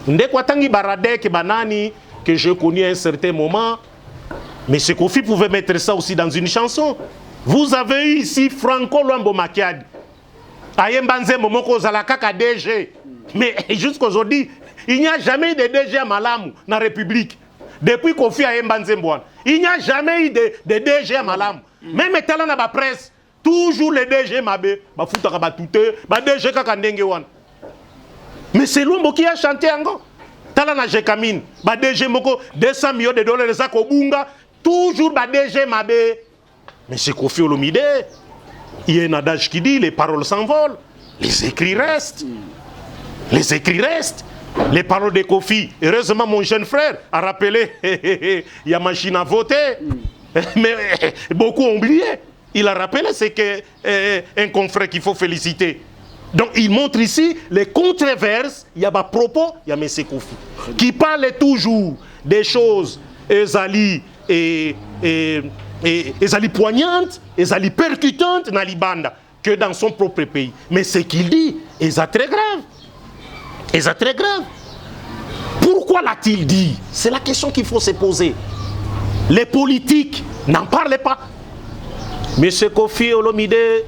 Ndekwatangi Baradek Banani, que je connais à un certain moment, mais ce Kofi pouvait mettre ça aussi dans une chanson. Vous avez eu ici Franco Luambo Makiadi. Ayembanze Momoko Zalakaka DG. Mais jusqu'aujourd'hui, il n'y a jamais eu de DG à Malamu dans la République. Depuis Kofi Ayembanze Mbouane. Il n'y a jamais eu de DG à Malamu. Même dans la presse, toujours les DG Mabé, Bafutaka Batute, DG Kakandenge Wan. Mais c'est Luambo qui a chanté encore. Talana Jekamine, DG Moko, 200 millions de dollars de Zakobunga, toujours DG Mabé. Mais c'est Kofi Olomide. Il y a un adage qui dit les paroles s'envolent, les écrits restent. Les écrits restent. Les paroles de Kofi. Heureusement, mon jeune frère a rappelé il y a machine à voter. Mais beaucoup ont oublié. Il a rappelé c'est qu'un confrère qu'il faut féliciter. Donc il montre ici les controverses. Il y a des propos, il y a M. Kofi qui parle toujours des choses Ezali et Ezali poignantes, Ezali percutantes dans l'Ibanda que dans son propre pays. Mais ce qu'il dit est très grave. Est très grave. Pourquoi l'a-t-il dit? C'est la question qu'il faut se poser. Les politiques n'en parlent pas. M. Kofi Olomide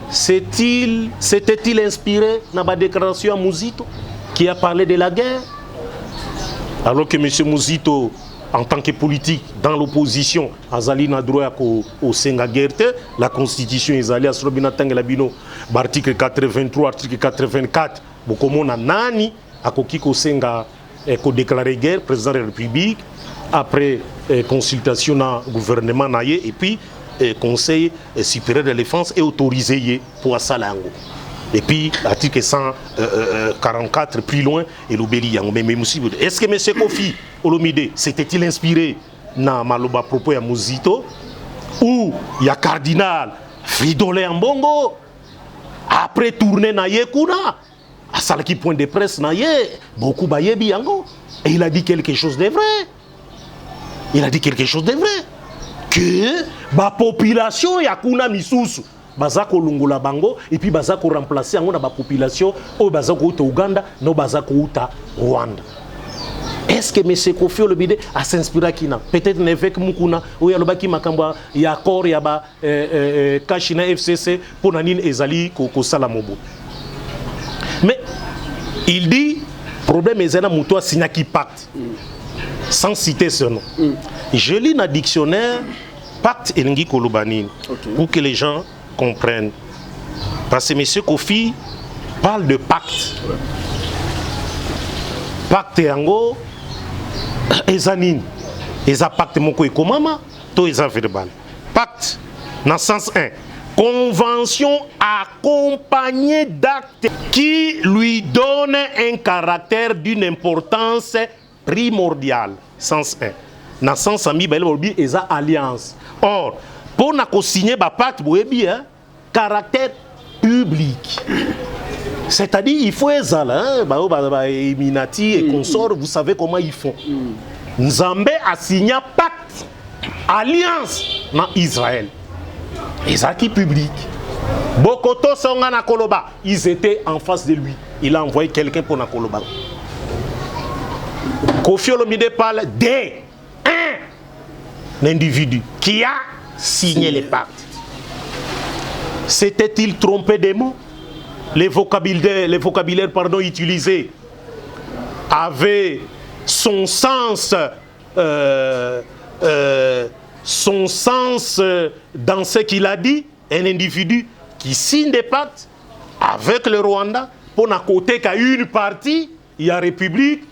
s'était-il inspiré dans la déclaration à Mouzito qui a parlé de la guerre? Alors que M. Mouzito, en tant que politique, dans l'opposition, Azali n'a droit au Senga Guerte, la constitution Azali a Srobina Tangelabino, article 83, article 84, Bokomona Nani, a Kokiko Senga, déclaré guerre, président de la République, après consultation dans le gouvernement Naye, et puis Conseil supérieur de défense est autorisé pour Salango. Et puis, l'article 144, plus loin, et l'obéli. Est-ce que M. Kofi Olomide s'était-il inspiré dans Maloba propos à Mouzito, ou il y a Cardinal Fridolin Mbongo, après tourner na Yekuna, à Salaki point de presse na Ye, beaucoup baye biango, et il a dit quelque chose de vrai. Il a dit quelque chose de vrai. que la population ya kuna misusu baza kolungola bango et puis baza ko remplacer yango na ba population o baza ko uta Uganda no baza ko uta Rwanda. Est-ce que M. Kofi Olomide a s'inspiré kina peut-être n'évêque Mukuna ou ya lobaki makamba ya accord ya ba Kashina FCC pour nanine ezali ko sala mobo. Mais il dit problème ezana muto signaki pacte sans citer ce nom. Je lis dans le dictionnaire pacte elingi kolobanine pour que les gens comprennent. Parce que M. Kofi parle de pacte. Pacte yango ezanine. Eza pacte moko ekomama to eza verbal. Pacte dans sens 1. Convention accompagnée d'actes qui lui donnent un caractère d'une importance primordiale. Sens 1. Dans sens ami balobi eza alliance. Or, pour na ko signer ba pacte boyebi caractère public. C'est-à-dire il faut ezala ba Eminati et consorts, vous savez comment ils font. Nzambe a signé pacte alliance dans Israël. Ezaki public. Bokoto songa na koloba, ils étaient en face de lui. Il a envoyé quelqu'un pour na koloba. Kofi Olomide parle d'un individu qui a signé les pactes. S'était-il trompé des mots? Les vocabulaires utilisés avaient son sens dans ce qu'il a dit. Un individu qui signe des pactes avec le Rwanda pour n'a côté qu'à une partie, il y a République.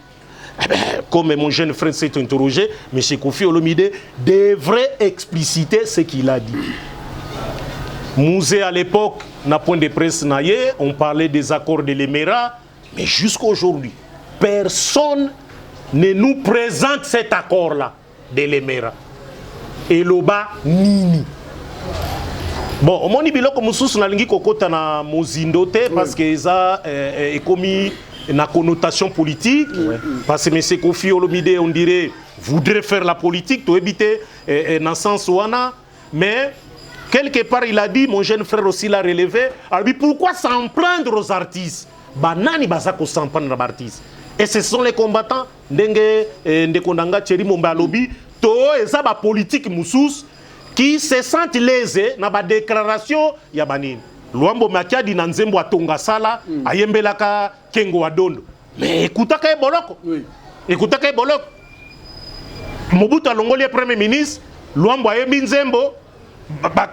Eh bien, comme mon jeune frère s'est interrogé, M. Kofi Olomide devrait expliciter ce qu'il a dit. Mouzé à l'époque, n'a point de presse naïe, on parlait des accords de l'Émirat, mais jusqu'à aujourd'hui, personne ne nous présente cet accord-là de l'Émirat. Et l'Oba Nini. Bon, au moins, il y a des gens na mozindote parce que ça est commis une connotation politique. Parce que M. Kofi Olomide, on dirait, voudrait faire la politique, pour éviter dans le sens où on a. Mais quelque part, il a dit, mon jeune frère aussi l'a relevé, alors pourquoi s'en prendre aux artistes? Banani bazako s'en prendre aux artistes. Et ce sont les combattants, Ndenge, Ndekondanga, Thierry Mombalobi, to et ça, la politique moussous, qui se sentent lésés dans la déclaration Yabanine. Luambo Makiadi Nanzembo Atonga Sala, Ayembelaka Kengo Adondo. Mais écoutez, Boloko. Écoutez, Boloko. Mobutu Alongoli est Premier ministre, Luambo Ayembi Nzembo,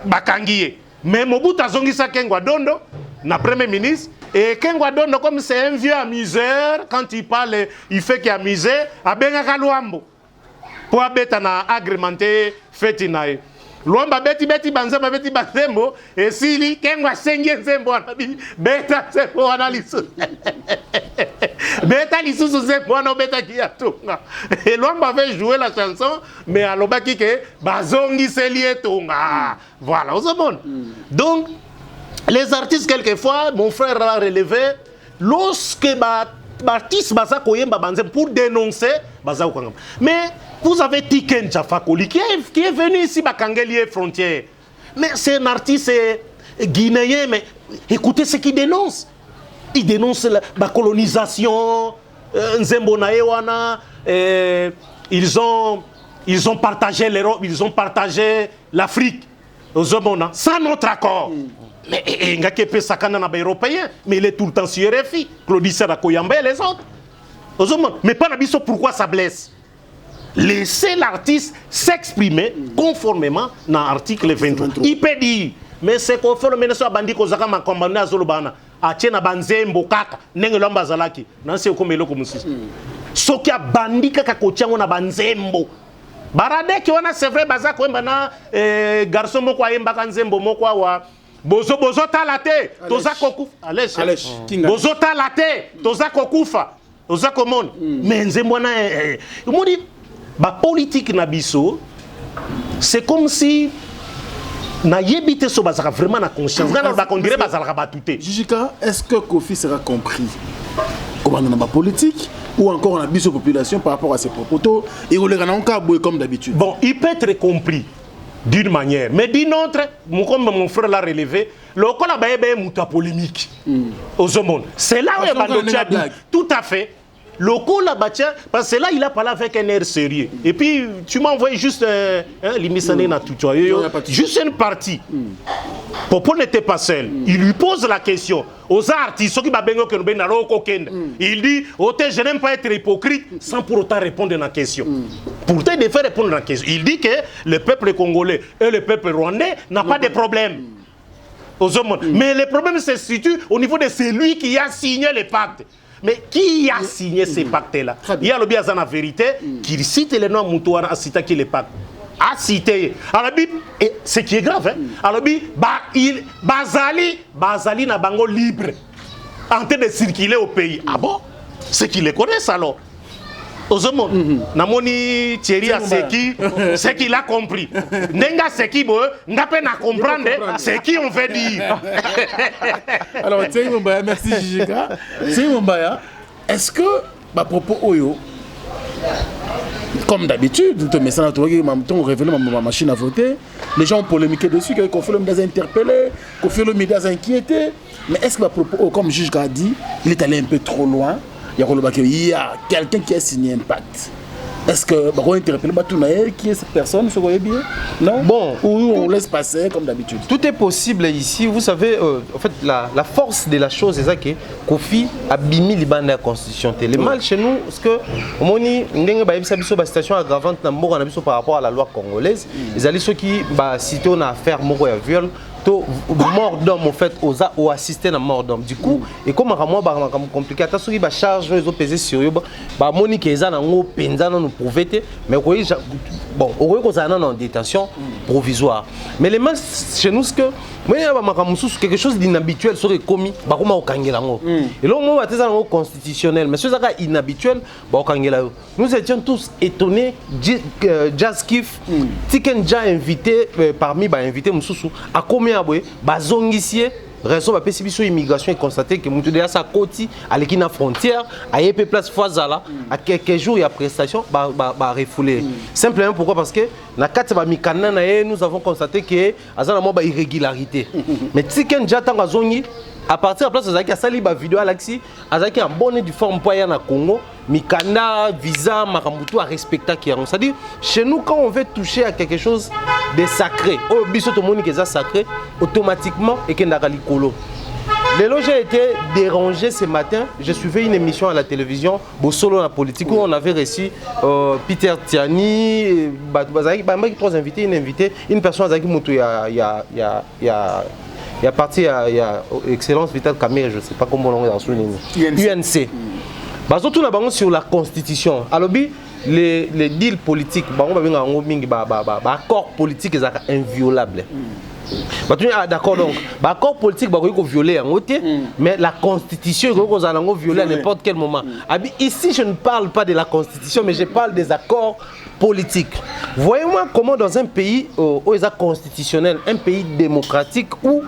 Bakangiye. Mais Mobutu Azongisa Kengo Adondo, na Premier ministre. Et Kengo Adondo, comme c'est un vieux amuseur, quand il parle, il fait qu'il est amusé, Abengaka Luambo. Pour agrémenter Fetinae. Luamba beti banzembo beti banzembo et sili kengwa senge nzembo anabi beta nzembo analisu beta lisusu nzembo no beta kiatunga et Luamba avait joué la chanson mais alobaki ke bazongi selie tonga voilà vous savez. Donc les artistes quelquefois mon frère l'a relevé lorsque artiste baza koyemba banzembo pour dénoncer baza kokanga mais vous avez Tiken Tchafakoli qui est venu ici à Kangeli frontière. Mais c'est un artiste guinéen, mais écoutez ce qu'il dénonce. Il dénonce la colonisation, Nzembo Naewana, ils ont partagé l'Europe, ils ont partagé l'Afrique, sans notre accord. Mais il y a des Européens, mais il est tout le temps sur RFI, Claudie Serakoyambe et les autres. Mais pas l'habitude, pourquoi ça blesse? Laissez l'artiste s'exprimer conformément dans l'article 23. Il peut dire, mais c'est qu'on fait le ministre Bandi Kozaka ma commandé à Zolobana, à Tiena Banzembo Kaka, Nengelamba Zalaki, Nancy Okomelo Komusis. Ce qui a Bandi Kaka Kotiango na Banzembo. Barade qui on a c'est vrai Bazak Wembana, garçon Mokwa Mbaka Nzembo Mokwa wa. Bozo Talate, Tozako Kufa. Alèche. Bozo Talate, Tozako Kufa. Tozako Mon. Mais Nzembo na. On dit. La politique nabiso, c'est comme si na yebite so bazaka vraiment na conscience. Jijika, est-ce que Kofi sera compris comment dans la politique ou encore on a biso population par rapport à ses propos et on les rend comme d'habitude? Bon, il peut être compris. d'une manière. Mais d'une autre, comme mon frère l'a relevé, le col a une polémique aux hommes. C'est là où il y a tout à fait. Le coup là-bas, parce que là, il a parlé avec un air sérieux. Et puis, tu m'as envoyé juste juste une partie. Popo n'était pas seul. Il lui pose la question aux artistes qui il dit, je n'aime pas être hypocrite sans pour autant répondre à la question. Pourtant, il devait répondre à la question. Il dit que le peuple congolais et le peuple rwandais n'ont pas de problème. Mais le problème se situe au niveau de celui qui a signé le pacte. Mais qui a signé ces pactes-là? Il y a le bien la vérité qui cite les noms Moutouara a cité qui les pactes. A cité. Alors, ce qui est grave, alors, Bazali n'a pas libre en train de circuler au pays. Ah bon? C'est qu'ils les connaissent alors. Ozomon, Namoni Thierry a ce qu'il a compris. Nenga c'est qui n'a pas à comprendre ce qui on veut dire. Alors, Thierry Mombaya, merci Jijika. Thierry Mombaya, est-ce que, à propos Oyo, comme d'habitude, on révèle ma machine à voter, les gens ont polémiqué dessus, qu'on fait le médias interpellé, qu'on fait le médias inquiété. Mais est-ce que, à propos, comme Jijika a dit, il est allé un peu trop loin? Il y a quelqu'un qui a signé un pacte. Est-ce que on interpelle qui est cette personne, vous voyez bien? Non? Bon, ou on laisse passer comme d'habitude. Tout est possible ici. Vous savez, en fait, la force de la chose, c'est ça que Kofi a bimi l'Iban la Constitution. Le mal chez nous, parce que on a une situation aggravante par rapport à la loi congolaise. Les alliés ceux qui cité on a affaire mort et viol. Mort d'homme en fait aux assisté à la mort d'homme du coup et comme moi compliqué ta soki ba charge les autres peser sur ba monique eza na ngo penza na nous prouver mais bon on est en détention provisoire mais les mains chez nous ce que quelque chose d'inhabituel serait commis ba comment okangela ngo et là on va teza ngo constitutionnel mais ce ça inhabituel ba okangela nous étions tous étonnés Jazz Kiff Tikenja invité parmi ba invité mususu à combien bazongisie raison ba pesibiso immigration et constaté que mutu déjà sa koti à l'équina frontière à yep place Foazala à quelques jours il y a prestation ba refoulé simplement pourquoi parce que na kati ba mikana na nous avons constaté que azana mo ba irrégularité mais tiken jata ngazongi à partir de la place Azaki a sali ba vidéo Alexis Azaki en bonne du forme pour na Congo mikanda visa makambutu à respecter qui c'est-à-dire chez nous quand on veut toucher à quelque chose de sacré au biso to moni que ça sacré automatiquement et que ndakali kolo. Le loge a été dérangé ce matin. Je suivais une émission à la télévision, Bossolo la politique, où on avait reçu Peter Tiani, trois invités, une personne qui il y a parti, il y a Excellence Vital Kamere, je ne sais pas comment on l'a souligné. UNC. Surtout sur la constitution. Alors, les deals politiques, accords politiques sont inviolables. D'accord, donc, l'accord politique est violé, mais la constitution est violée à n'importe quel moment. Ici, je ne parle pas de la constitution, mais je parle des accords politiques. Voyez-moi comment dans un pays constitutionnel, un pays démocratique où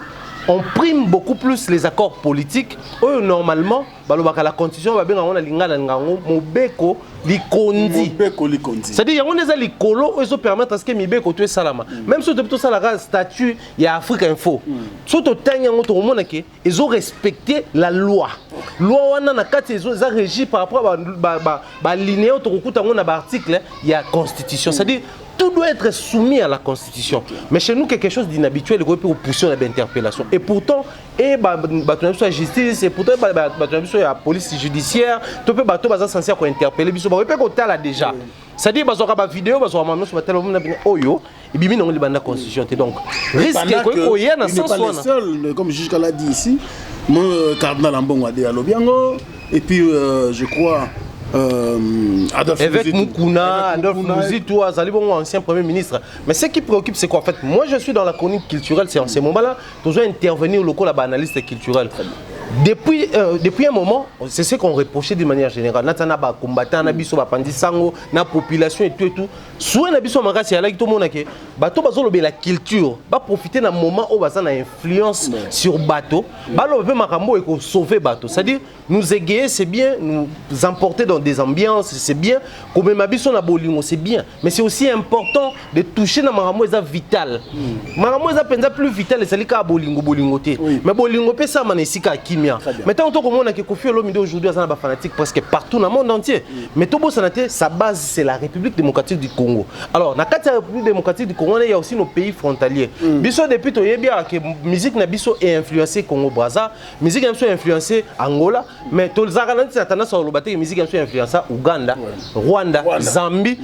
on prime beaucoup plus les accords politiques, où normalement, la constitution va bien mobeko likondi. C'est-à-dire qu'il y a des likolo qui permettent à ce que mibeko tu es salama. Même si tu as le statut, il y a Afrique Info. Si tu as ils ont respecté la loi. La loi est régie par rapport à l'alinéa l'article, il y a la constitution. C'est-à-dire tout doit être soumis à la constitution. Mais chez nous, quelque chose d'inhabituel, il peut pousser à l'interpellation. Et pourtant, la justice, et pourtant, la police judiciaire, tu peux censé interpeller, tu peux déjà. C'est-à-dire que la vidéo, il y a la constitution. Donc, risque qu'il y ait un sens. Il n'est pas le seul, comme Juge l'a dit ici, moi, cardinal Ambongo a dit à Lobiango, et puis je crois. Avec Moukouna, Adolphe Mouzi, tout ancien premier ministre. Mais ce qui préoccupe, c'est qu'en fait, moi je suis dans la chronique culturelle, c'est en ce moment-là, toujours intervenir au local analyste culturel. Depuis un moment, c'est ce qu'on reprochait d'une manière générale. Natana ba combattant, na biso ba pandi sango, na population et tout. souhait na biso makasi alaki to mona ke bato bazolobe la culture ba profiter na moment où baza na influence sur bateau balobe pe makambo et ko sauver bateau, c'est-à-dire nous égayer c'est bien, nous emporter dans des ambiances c'est bien, comme ma biso na bolingo c'est bien, mais c'est aussi important de toucher na makambo eza vital. Makambo eza penza plus vital c'est lika bolingo te, mais bolingo pe ça manesika kimia. Maintenant to komona ke Koffi Olomide aujourd'hui azana ba fanatique presque partout dans le monde entier, mais to bo sanate sa base c'est la République démocratique du Congo. Alors, dans la République démocratique du Congo, il y a aussi nos pays frontaliers. Biso depuis to yebia que musique na biso est influencée Congo Brazza, musique na biso est influencée Angola, mais to zakana tendance à lobate musique na biso est influencée Uganda, Rwanda, Zambie,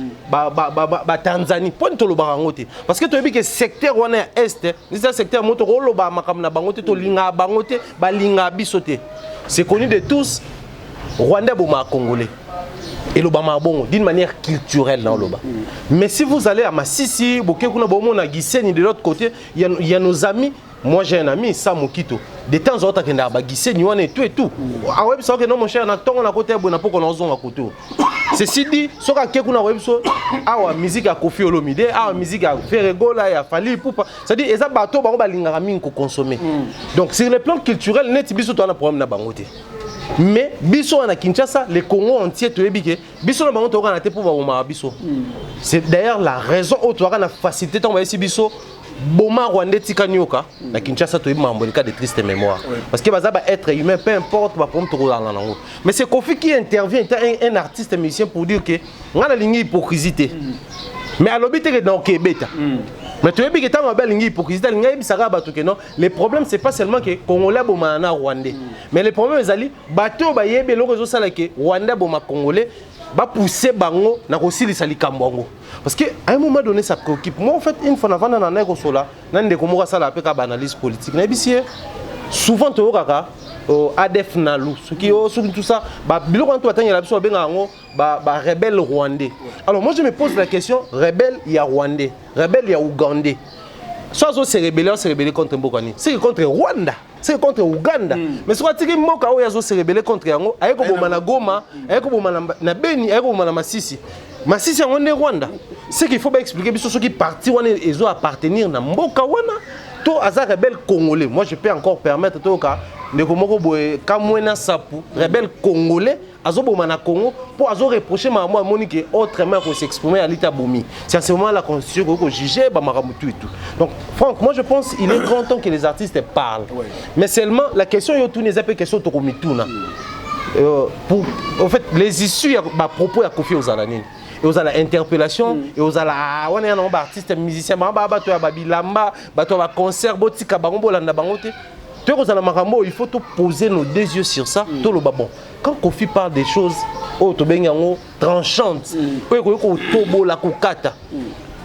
Tanzanie. Point to loba ngote. Parce que to yebi que secteur wana est, c'est un secteur moto ko loba makam na bangote to linga bangote, ba linga bisote. C'est connu de tous. Rwanda boma congolais. Et l'Obama bon d'une manière culturelle dans l'Oba. Mais si vous allez à Massissi, de l'autre côté, il y a nos amis. Moi j'ai un ami, Sam Okito. De temps en temps, il y a et tout et tout. Ah ouais, c'est que non mon cher, on a côté bon pour qu'on a côté. Ceci dit, ce que kuna web so, ah musique à Koffi Olomide, ah musique à Ferrego là, il a fallu pour c'est-à-dire les bateaux ba linga min ko consommer. Donc sur le plan culturel, net biso to na problème na bangote. Mais biso na Kinshasa, les Congo entier to ebike, biso na bango to na te pour ba biso. C'est d'ailleurs la raison où to na facilité ton ba ici biso Boma Rwandais Tikanyoka, na Kinshasa to ebimambo le cas de triste mémoire. Parce que baza ba être humain peu importe ba problème to dans nango. Mais c'est Koffi qui intervient un artiste musicien pour dire que ngana lingi hypocrisie. Mais à l'obité que dans Kebeta. Mais tu veux que tu as une hypocrisie, le problème c'est pas seulement que Congolais bomana Rwandais, mais le problème c'est que bateau ba yebe le réseau ça que Rwandais boma Congolais ba pousser bango na kosili sali kambongo. Parce que à un moment donné ça préoccupe. Moi en fait une fois avant na ndeko sola, na ndeko mo ça la pe ka analyse politique. Na bisier souvent to kaka ADF Nalu, ce qui tout ça, biloko quand tu attends la biso benga ngo ba rebelle rwandais. Alors moi je me pose la question, rebelle il y a rwandais, rebelle il y a ougandais. Soit c'est rebelle contre Mbokani, c'est contre Rwanda, c'est contre Ouganda. Mais soit tu moka o yazo se rebelle contre yango, ayeko boma na Goma, ayeko boma na Beni, ayeko boma na Masisi. Masisi yango ne Rwanda. C'est qu'il faut pas expliquer biso ceux qui parti wana ezo appartenir na mboka wana. To aza rebelle congolais. Moi je peux encore permettre to ka ndeko moko boye kamwena sapu rebelle congolais azoboma na Congo pour azo reprocher maman Monique autrement qu'on s'exprimer à l'état bomi. C'est à ce moment là qu'on sûr qu'on juger ba maramutu et tout. Donc Franck, moi je pense il est grand temps que les artistes parlent. Mais seulement la question yo tourne les question to komituna. Pour en fait les issues ba propos ya Koffi Ozalani. Et aux interpellation et aux on est un artiste musicien bato ya babilamba bato ba concert botika bango bolanda bangote. Il faut poser nos deux yeux sur ça. Bon. Quand Koffi parle des choses tranchantes,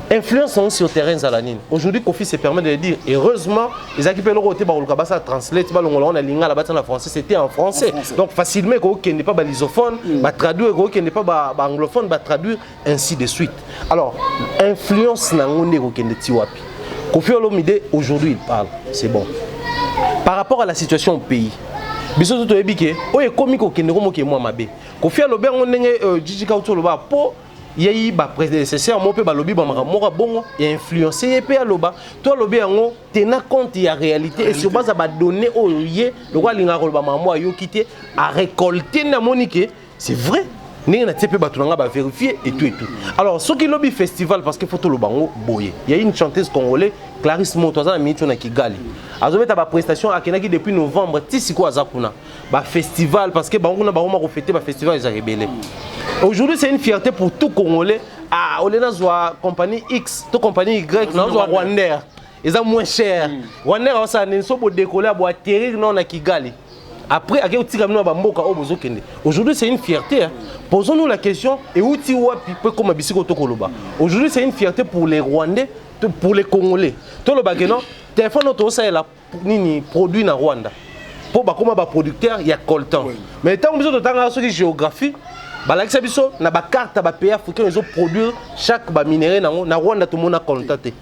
influence sur le terrain zalanine. Aujourd'hui, Koffi se permet de le dire. Heureusement, les équipes de translate, en français, c'était en français. Donc facilement, qui n'est pas lisophone, traduire, qui n'est pas anglophone, traduire ainsi de suite. Alors, influence Koffi Olomide, aujourd'hui, il parle. C'est bon. Par rapport à la situation au pays, biso to ebike o e komiko kendeko mo ke moi mabe Koffi Olomide on ndenge Jiji Kauto loba po yeyi ba prédécesseur mo pe ba lobi ba maka bongo et influencer pe aloba to lobi yango tena compte ya réalité et sur base ba donner o yé le roi linga ko ba mamo ayo kité a récolter na monique c'est vrai. Il vérifier et tout et tout. Alors, ce qui lobby festival, parce qu'il faut tout le bango boyer. Il y a une chanteuse congolaise, Clarisse Motoza, à Kigali. Elle a une prestation à Kenaki depuis novembre. Tissiko Azakuna. Festival, parce que Bangouna Baroma a fêté le festival, ils ont rébellé. Aujourd'hui, c'est une fierté pour tout Congolais. Ah, on est dans la compagnie X, toute compagnie Y, dans la Rwanda. Ils sont moins chers. Rwanda, on s'est décollé à atterrir dans Kigali. Après, aujourd'hui, c'est une fierté. Hein. Posons-nous la question, et où tu vois, comme aujourd'hui, c'est une fierté pour les Rwandais, pour les Congolais. Tout le bagage, téléphone est produit en Rwanda. Pour les producteurs, il y a coltan. Mais tant que nous avons une géographie, na ba carte ba pays africain ils ont produit chaque ba minerai na Rwanda tout le monde a contacté.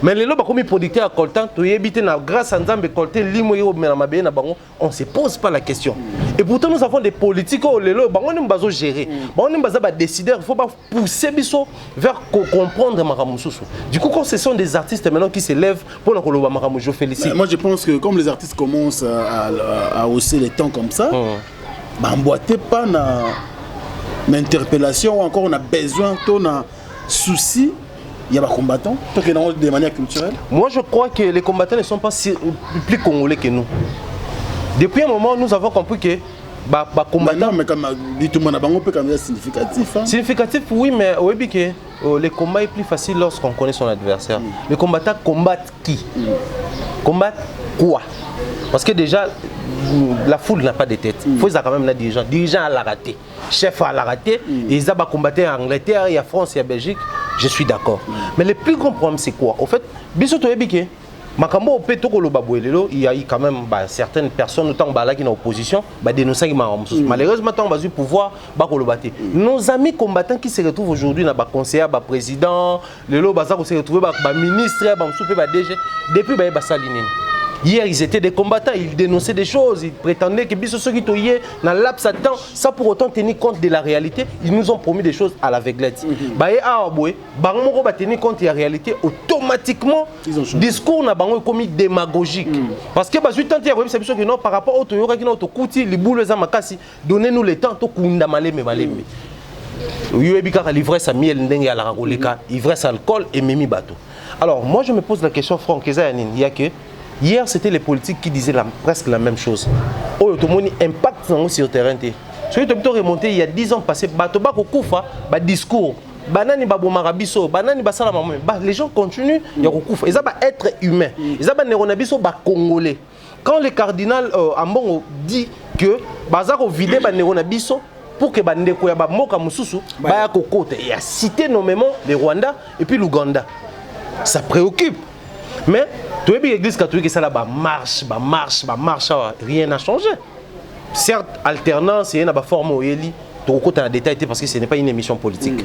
Mais les lois comme producteurs à coltan, tu éviter grâce à Nzambe colté limo yo mais na mabe na bango, on se pose pas la question. Et pourtant nous avons des politiques au les lois bango nous bazo gérer. Bango nous bazo ba décider, il faut pas pousser biso vers comprendre maramususu. Du coup quand ce sont des artistes maintenant qui se lèvent pour nous le maramu, je félicite. Moi je pense que comme les artistes commencent à hausser les temps comme ça, bah emboîtez pas na interpellation ou encore on a besoin on a souci. Il y a des combattants, de manière culturelle. Moi, je crois que les combattants ne sont pas plus congolais que nous. Depuis un moment, nous avons compris que les combattants... Mais comme dit tout le monde, on peut quand même significatif. Hein? Significatif, oui, mais oui, que le combat est plus facile lorsqu'on connaît son adversaire. Les combattants combattent qui? Combattent quoi? Parce que déjà, la foule n'a pas de tête. Il faut quand même des dirigeants à la rater. Chef à la rater, ils ont combattu en Angleterre, il y a France, il y a Belgique. Je suis d'accord. Mais le plus grand problème, c'est quoi? Au fait, il y a eu quand même certaines personnes, autant qui sont en opposition, malheureusement, on a pouvoir. Nos amis combattants qui se retrouvent aujourd'hui, les conseillers, les présidents, les se retrouvent, les ministres, les DG, depuis les hier, ils étaient des combattants, ils dénonçaient des choses, ils prétendaient que ceux qui étaient dans laps de temps, sans pour autant tenir compte de la réalité, ils nous ont promis des choses à l'aveuglette. Tenir compte de la réalité, automatiquement, le discours n'a pas commis démagogique. Parce que non, par rapport au Toyota qui est les boules donnez-nous le temps de l'ivresse à miel, ivresse alcool et memi bateau. Alors, moi je me pose la question, Franck, il y a que hier, c'était les politiques qui disaient presque la même chose. Oh, tout le monde impact sur le terrain. Ce qui est remonté il y a 10 ans passés, discours, les gens continuent, ils ont être humains, ils ont congolais. Quand le cardinal Ambongo dit que bazako vider neronabiso pour que bandeko ya moka mususu ba kokote, il a cité nommément le Rwanda et puis l'Ouganda. Ça préoccupe. Mais tout l'église catholique ça là marche, rien n'a changé. Certes, alternance et une forme où il y a détail parce que ce n'est pas une émission politique.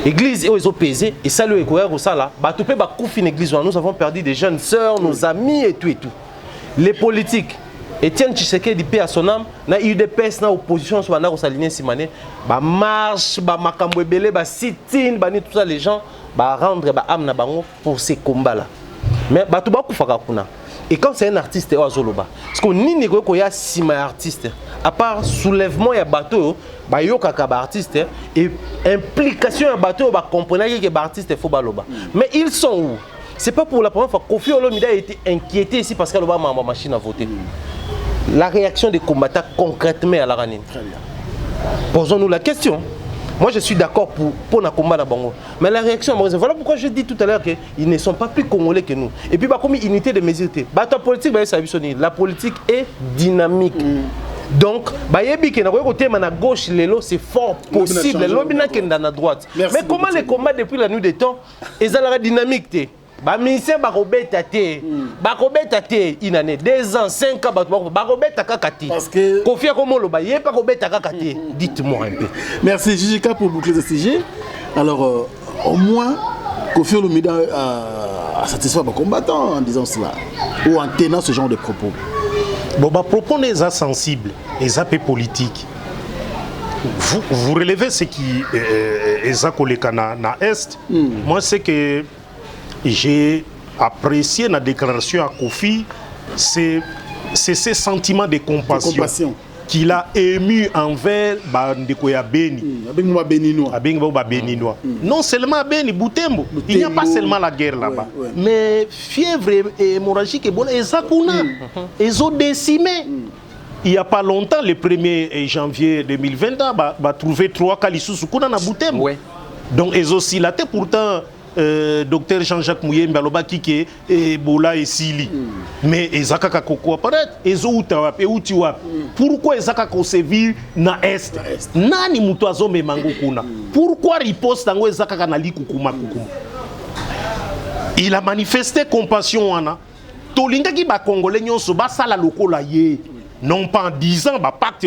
L'église ils ont pesé et ça le écoeur au ça là, une église nous avons perdu des jeunes sœurs, nos amis et tout. Les politiques, Etienne Tshisekedi paix à son âme, na UDPS na opposition sur na Rosaline Simane, marche, makambo ebele, sit-in, tout ça les gens rendre âme na bango pour ces combats là. Mais tout ba kufaka kuna. Et quand c'est un artiste au Zoloba, parce qu'on n'y a pas sima artiste, à part soulèvement ya bateau, yo kaka artiste et implication ya bateau comprendre que artiste faut baloba. Mais ils sont où? C'est pas pour la première fois que Kofi Olomide a été inquiété ici parce qu'elle a ma machine à voter. La réaction des combattants concrètement à la ranine. Très bien. Posons-nous la question. Moi je suis d'accord pour le combat de Bango. Mais la réaction, voilà pourquoi je dis tout à l'heure qu'ils ne sont pas plus congolais que nous. Et puis comme unité de mesure. La politique est dynamique. Donc, à gauche, c'est fort possible. À droite. Mais comment les combats depuis la nuit des temps, ils ont la dynamique. Ministère bakobeta te inane 2 ans 5 ans bakobeta kakati parce que Kofi Komolo ba yé pas kobeta kakati. Dites-moi un peu. Merci JJK pour boucler ce sujet. Alors au moins Kofi Olomide a satisfait les combattants en disant cela ou en tenant ce genre de propos. Bon propos les sensibles, les peu politiques. Vous relevez ce qui est na est. Moi c'est que j'ai apprécié la déclaration à Kofi, c'est ce sentiment de compassion qu'il a ému envers Bandekoya Beni. Non seulement Beni, Boutembo. Il n'y a pas seulement la guerre là-bas. Mais fièvre hémorragique est bonne. Ils ont décimé. Il n'y a pas longtemps, le 1er janvier 2020, va trouver 3 Kalissou Soukouna na Boutembo. Donc ils ont aussi la tête pourtant. Docteur Jean-Jacques Mouyembe aloba kike Ebola et Sili. Mais ezaka kako apparaître ezouta wapi uti wapi. Pourquoi ezaka ko sévir na est? Nani mutu azome mango kuna? Pourquoi riposte ngo ezaka kana likukuma kukuma? Il a manifesté compassion wana. Tolinga ki ba congolais nyonso ba sala lokola ye. non pas en disant bah pacte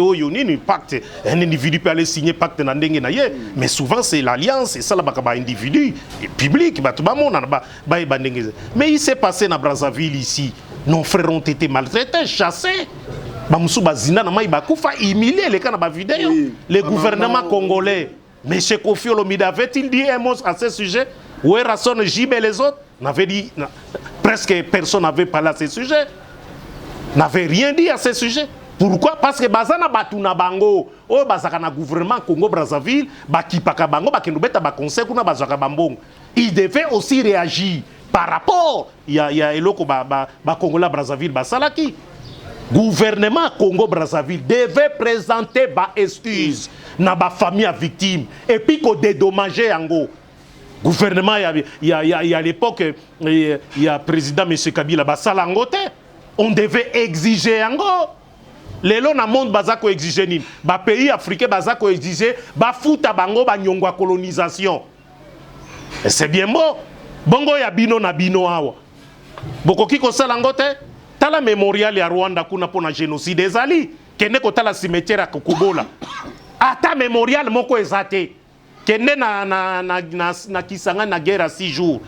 pacte un individu peut aller signer pacte na ndenge na ye, mais souvent c'est l'alliance, c'est ça là ba individu public ba tout ba monde ba ndenge. Mais il s'est passé na Brazzaville ici, nos frères ont été maltraités, chassés. Bamsou bazina na mai bakufa humilié les kana ba vidéo, les gouvernements congolais. Mais chez Kofi Olomide avait-il dit un mot à ce sujet? Où est Rasson Jib et les autres? N'avait dit presque personne n'avait parlé à ce sujet. N'avait rien dit à ce sujet. Pourquoi? Parce que bazana batuna bango, oh bazakana gouvernement Congo Brazzaville, bakipaka bango, bakenubeta ba conseil kuna bazaka bambong. Il devait aussi réagir par rapport. Il y a eloko ba Congola Brazzaville basalaki. Gouvernement Congo Brazzaville devait présenter ba excuse na ba famille à victime et puis qu'on dédommager yango. Gouvernement il y a à l'époque il y a président monsieur Kabila basalangote. On devait exiger yango. Les lois dans le monde bazako exiger ni. Ba pays africain bazako exiger ba futa bango ba nyongwa colonisation. Et c'est bien beau. Bongo ya bino na bino awa. Bokoki ko salangote. Tala mémorial ya Rwanda kuna pona génocide ezali. Kende ko tala cimetière ya Kukubola. Ata mémorial moko ezate. Kende na Kisanga na guerre à 6 jours.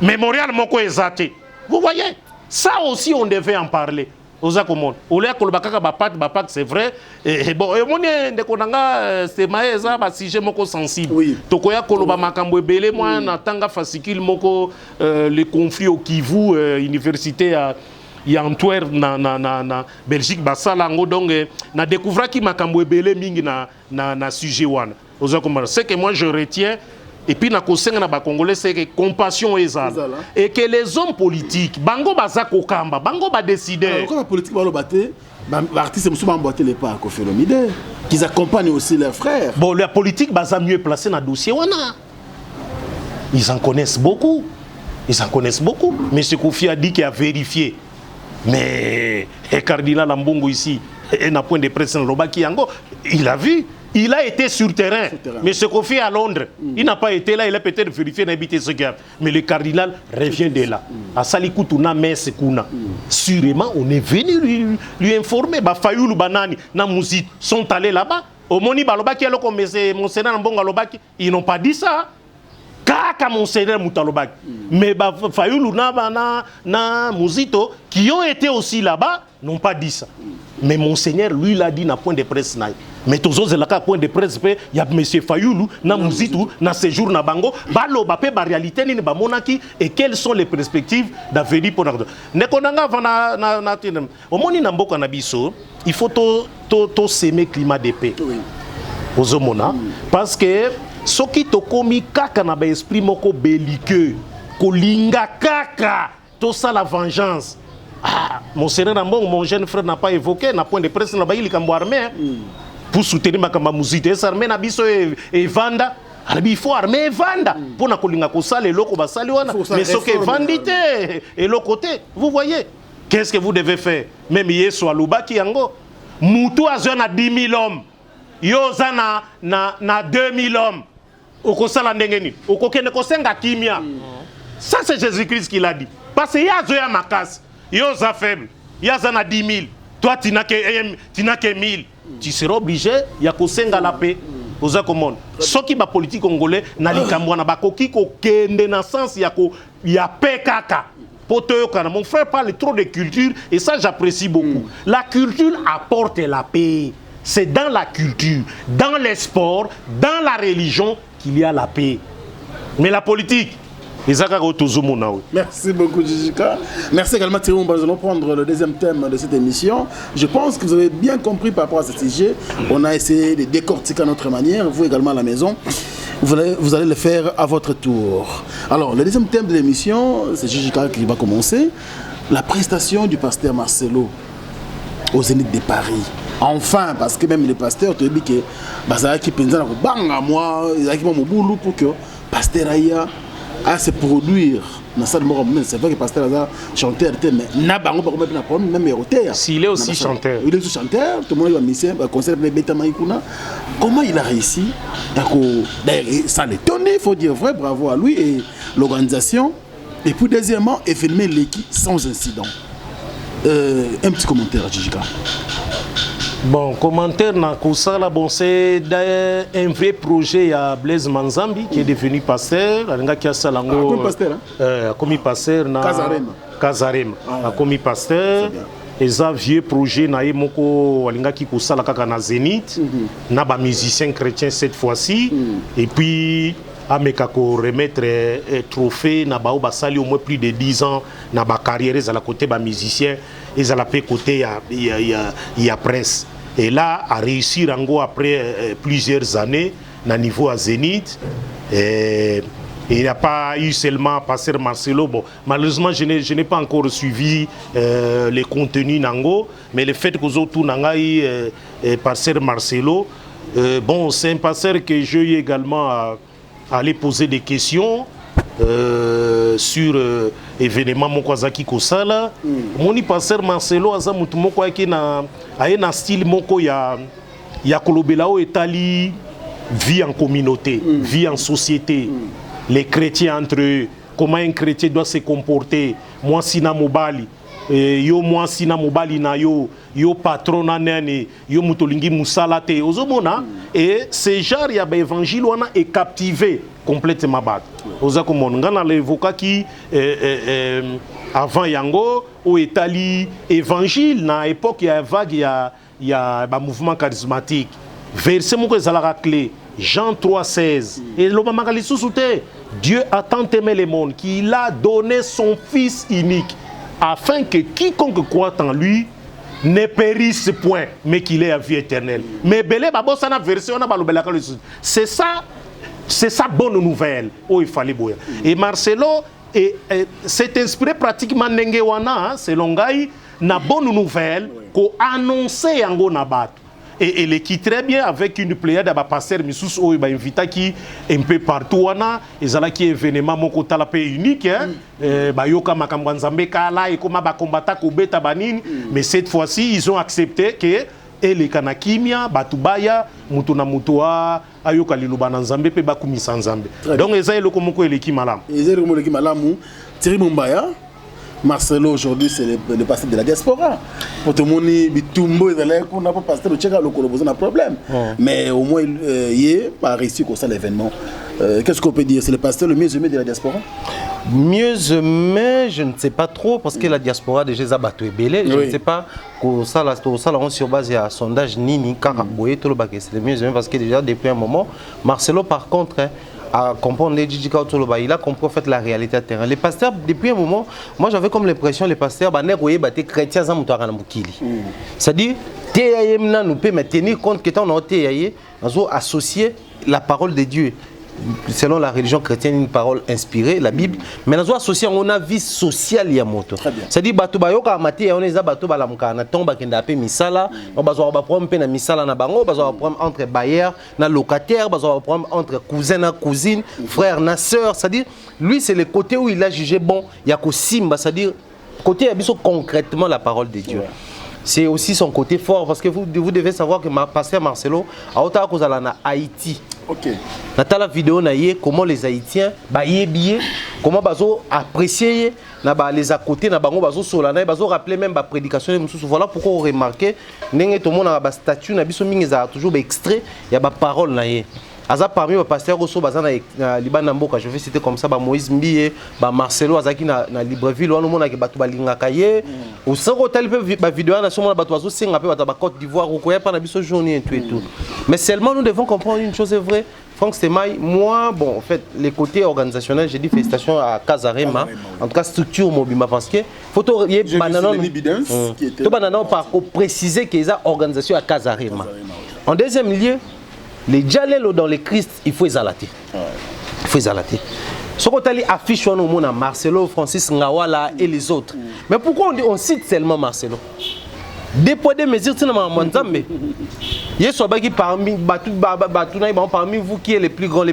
Mémorial moko ezate. Vous voyez? Ça aussi, on devait en parler. Oza komon. Olea kolobakaka bapak c'est vrai. Et bon, moni ndekonanga c'est maeza ba sujet moko sensible. Oui. Tokoya koloba makambo ebele moi na tanga fascicule moko les conflits au Kivu université à Antwerp na Belgique basalango donc na découvrir ki makambo ebele mingi na sujet wana. Oza komon. C'est que moi je retiens. Et puis, na kosenga na ba Congolais, c'est que compassion est ça. Et que les hommes politiques, bango bazako kamba, bango ba décider. Quand la politique va le battre, l'artiste est emboîté les pas à Kofi Olomide, qu'ils accompagnent aussi leurs frères. Bon, la politique baza mieux placée dans le dossier wana. Ils en connaissent beaucoup. Ils en connaissent beaucoup. Mais ce Kofi a dit qu'il a vérifié. Mais le cardinal Ambongo ici, et na point de presse dans Lobaki Yango, il a vu. Il a été sur terrain, mais ce qu'on fait à Londres, il n'a pas été là, il a peut-être vérifié d'habiter ce gars. Mais le cardinal revient de là. À Salikutuna, Mesekuna. Sûrement, on est venu lui informer. Fayoulou Banani, Namouzit sont allés là-bas. Au Moni Balobaki, alors qu'on met Monseigneur Mbonga Lobaki, ils n'ont pas dit ça. Kaka Monseigneur Moutalobaki. Mais Fayoulou na Mouzito, qui ont été aussi là-bas, n'ont pas dit ça. Mais Monseigneur, lui, l'a dit dans point de presse. Mais tous autres, là, point de presse, il y a M. Fayoulou, na Mouzitou, na séjour na Bango, balo bapé ba réalité ni ba monaki et quelles sont les perspectives d'avenir pour nous. Nekonanga na au moni na mboka na biso, il faut to s'aimer climat de paix. Ozomona parce que soki to komi kaka na ba esprit moko belliqueux, kolinga kaka, to ça la vengeance. Ah, mon seigneur mon jeune frère n'a pas évoqué, n'a point de presse na ba il kambo armé. Pour soutenir ma Mouzite, ça armée na biso et vanda. Il faut armer et vanda. Pour na kolinga kosala les loko basali wana. Mais ce que vandite et l'autre côté, vous voyez. Qu'est-ce que vous devez faire? Même Yesu alubaki yango. Moutou azona 10 000 hommes. Yoza na 2 000 hommes. Okosala ndengeni. Okokene kosenga kimia. Ça c'est Jésus-Christ qui l'a dit. Parce que yazoya makas. Yoza faible. Yaza na 10 000. Toi tu n'as que 1000. Tu seras obligé ya kosenga la paix oza komona soki ba politique congolais na likambo na bakoki ko kende na sens ya paix kaka poto kana mon frère parle trop de culture et ça j'apprécie beaucoup. La culture apporte la paix. C'est dans la culture, dans les sports, dans la religion qu'il y a la paix. Mais la politique merci beaucoup, Jijika. Merci également, Thierry. Nous allons prendre le deuxième thème de cette émission. Je pense que vous avez bien compris par rapport à ce sujet. On a essayé de décortiquer à notre manière. Vous également à la maison, vous allez le faire à votre tour. Alors, le deuxième thème de l'émission, c'est Jijika qui va commencer. La prestation du pasteur Marcelo au Zénith de Paris. Enfin, parce que même les pasteurs te disent que Bazara qui pense à moi, ils ont mon boulot pour que pasteur Aya à se produire dans cette mort. C'est vrai que pasteur Aza chanteur mais n'a pas de problème même auteur. S'il est aussi chanteur. Il est aussi chanteur, tout le monde va misser concert de Beta Maïkouna. Comment il a réussi? D'ailleurs, ça l'étonne, il faut dire vrai, bravo à lui et l'organisation. Et puis deuxièmement, et filmer l'équipe sans incident. Un petit commentaire à Jijika. Bon, commentaire na Kosala, bon, c'est un vrai projet à Blaise Manzambi qui est devenu pasteur. Qui a salango. Comme pasteur, hein? Comme pasteur na Kazarema. Comme pasteur. Et ça vieux projet na moko walinga ki Kosala kaka na Zénith. Na ba musicien chrétien cette fois-ci. Et puis ameka ko remettre trophée na ba basali au moins plus de 10 ans na ba carrière à la côté ba musicien et à la côté il y a presse. Et là, à réussir après plusieurs années, à niveau à Zénith, il n'y a pas eu seulement Pasteur Marcelo. Bon, malheureusement, je n'ai pas encore suivi les contenus Nango, mais le fait que vous avez Pasteur Marcelo, bon, c'est un pasteur que j'ai eu également à aller poser des questions. Sur événement Mokwazaki Kosala moni pasteur Marcelo aza mutu moko yake na style moko ya kolobela o etali vie en communauté, vie en société, les chrétiens entre eux, comment un chrétien doit se comporter, moi sina mobali yo moi sina mobali na yo patron na nene yo mutolingi musala te ozomona et ce genre ya ba évangile wana est captivé complètement bad oza komona ngana l'évoca qui avant yango au etali évangile na époque ya vague ya ba mouvement charismatique verset moko ezalaka clé Jean 3,16 et le mamakali sousouté Dieu a tant aimé le monde qu'il a donné son fils unique afin que quiconque croit en lui ne périsse point, mais qu'il ait la vie éternelle. Mais belé babo sana version on a balobela ka c'est ça bonne nouvelle. Oh il fallait boya. Et Marcelo s'est inspiré pratiquement ndenge wana selon ngai na bonne nouvelle ko annoncer yango na bato. Et elle qui très bien avec une pléiade à pasteur Missous ou invita qui un peu partout wana ezala qui événement moko tala pe unique hein bayoka makambo nzambe kala et comment ba combattre ko beta banini mais cette fois-ci ils ont accepté que ele kana kimia batubaya mutu na mutua ayoka liluba na nzambe pe bakumisa nzambe donc ezali loko moko eleki malamu ezali loko eleki malamu Thierry Mumbaya. Marcelo aujourd'hui c'est le pasteur de la diaspora. Pour tout le monde, Bitumbo on n'a pas pasteur le Tchèque, le problème. Mais au moins il a réussi comme ça l'événement. Qu'est-ce qu'on peut dire? C'est le pasteur le mieux aimé de la diaspora? Mieux aimé, je ne sais pas trop parce que la diaspora déjà Zabato est belé. Je ne sais pas que ça on sur base à sondage Nini Karaboye tout le bac c'est le mieux aimé parce que déjà depuis un moment Marcelo par contre à comprendre les Djidjika autour de il a compris en fait la réalité à terrain. Les pasteurs, depuis un moment, moi j'avais comme l'impression les pasteurs, les chrétiens, c'est-à-dire, nous pouvons tenir compte que nous avons associé la parole de Dieu. Selon la religion chrétienne, une parole inspirée, la Bible, mais nous avons associé on a vie sociale yamoto. C'est-à-dire bato bayoka amati on est bato balamuka na tomba kenda pe misala, on bazo ba problème pe na misala na bango, bazo problème entre bailleur na locataire, bazo problème entre cousin na cousine, frère na sœur, c'est-à-dire lui c'est le côté où il a jugé bon, il y a ko simba, c'est-à-dire côté abiso concrètement la parole de Dieu. C'est aussi son côté fort parce que vous devez savoir que pasteur Marcelo a autant cause à Haïti. OK. Dans la vidéo comment les Haïtiens billet, comment bazo apprécier les à côté na bango bazo solana bazo rappeler même ba prédication voilà pourquoi on remarquer ndenge tout monde na ba statut na biso mingi za toujours ba extrait ya ba parole na ye. Aza parmi les pasteurs qui sont na Liban Mboka, je vais citer comme ça Moïse Mbiye, Marcelo Azaki na Libreville, on a qui batu balinga kaye. Au sein hôtel pe vidéo na somo na batu azo singa pe ba Côte d'Ivoire ko ya pa na biso journée et tout. Mais seulement nous devons comprendre une chose est vraie. Franck Stemay, moi, bon, en fait, les côtés organisationnels, j'ai dit félicitations à Kazarema, en tout cas structure Mobima, parce que faut tout préciser qu'il y a organisation à Kazarema. En deuxième lieu, les Djalelo dans les Christ, il faut exalater. Il faut exalater. Ce qu'on affiche au monde à Marcelo, Francis Ngawala et les autres. Mais pourquoi on cite seulement Marcelo? Dépôt des mesures, c'est dans Manzambe. Il y a parmi vous qui est les plus grands,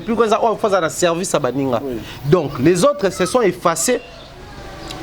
on fait un service à Baninga. Donc les autres se sont effacés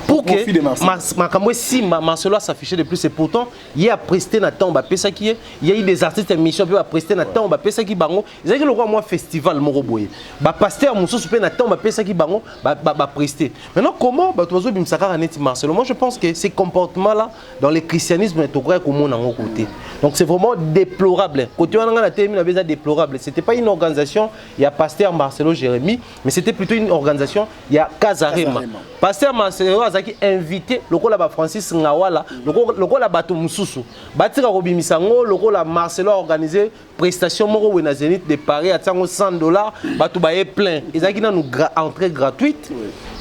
pour trouve que Makambo si Marcelo s'affichait de plus, c'est pourtant il y a presté na temps ba pesa qui il y a eu des artistes émission peut prester na temps ba pesa qui bango ils que le roi moi festival moko boye ba pasteur mususu pe na temps ba pesa qui bango ba prester maintenant comment ba tozo bimsaka neti Marcelo moi je pense que ces comportements là dans le christianisme to croire comme on en côté donc c'est vraiment déplorable côté on a terminé na besoin déplorable c'était pas une organisation il y a pasteur Marcelo Jérémy mais c'était plutôt une organisation il y a Kazarema pasteur Marcelo azaki invité lokola ba Francis Ngawala lokola bato mususu batika kobimisa ngo lokola Marcelo organisé prestation moko na Zénith de Paris à $100 bato baye plein ezaki na nous entrée gratuite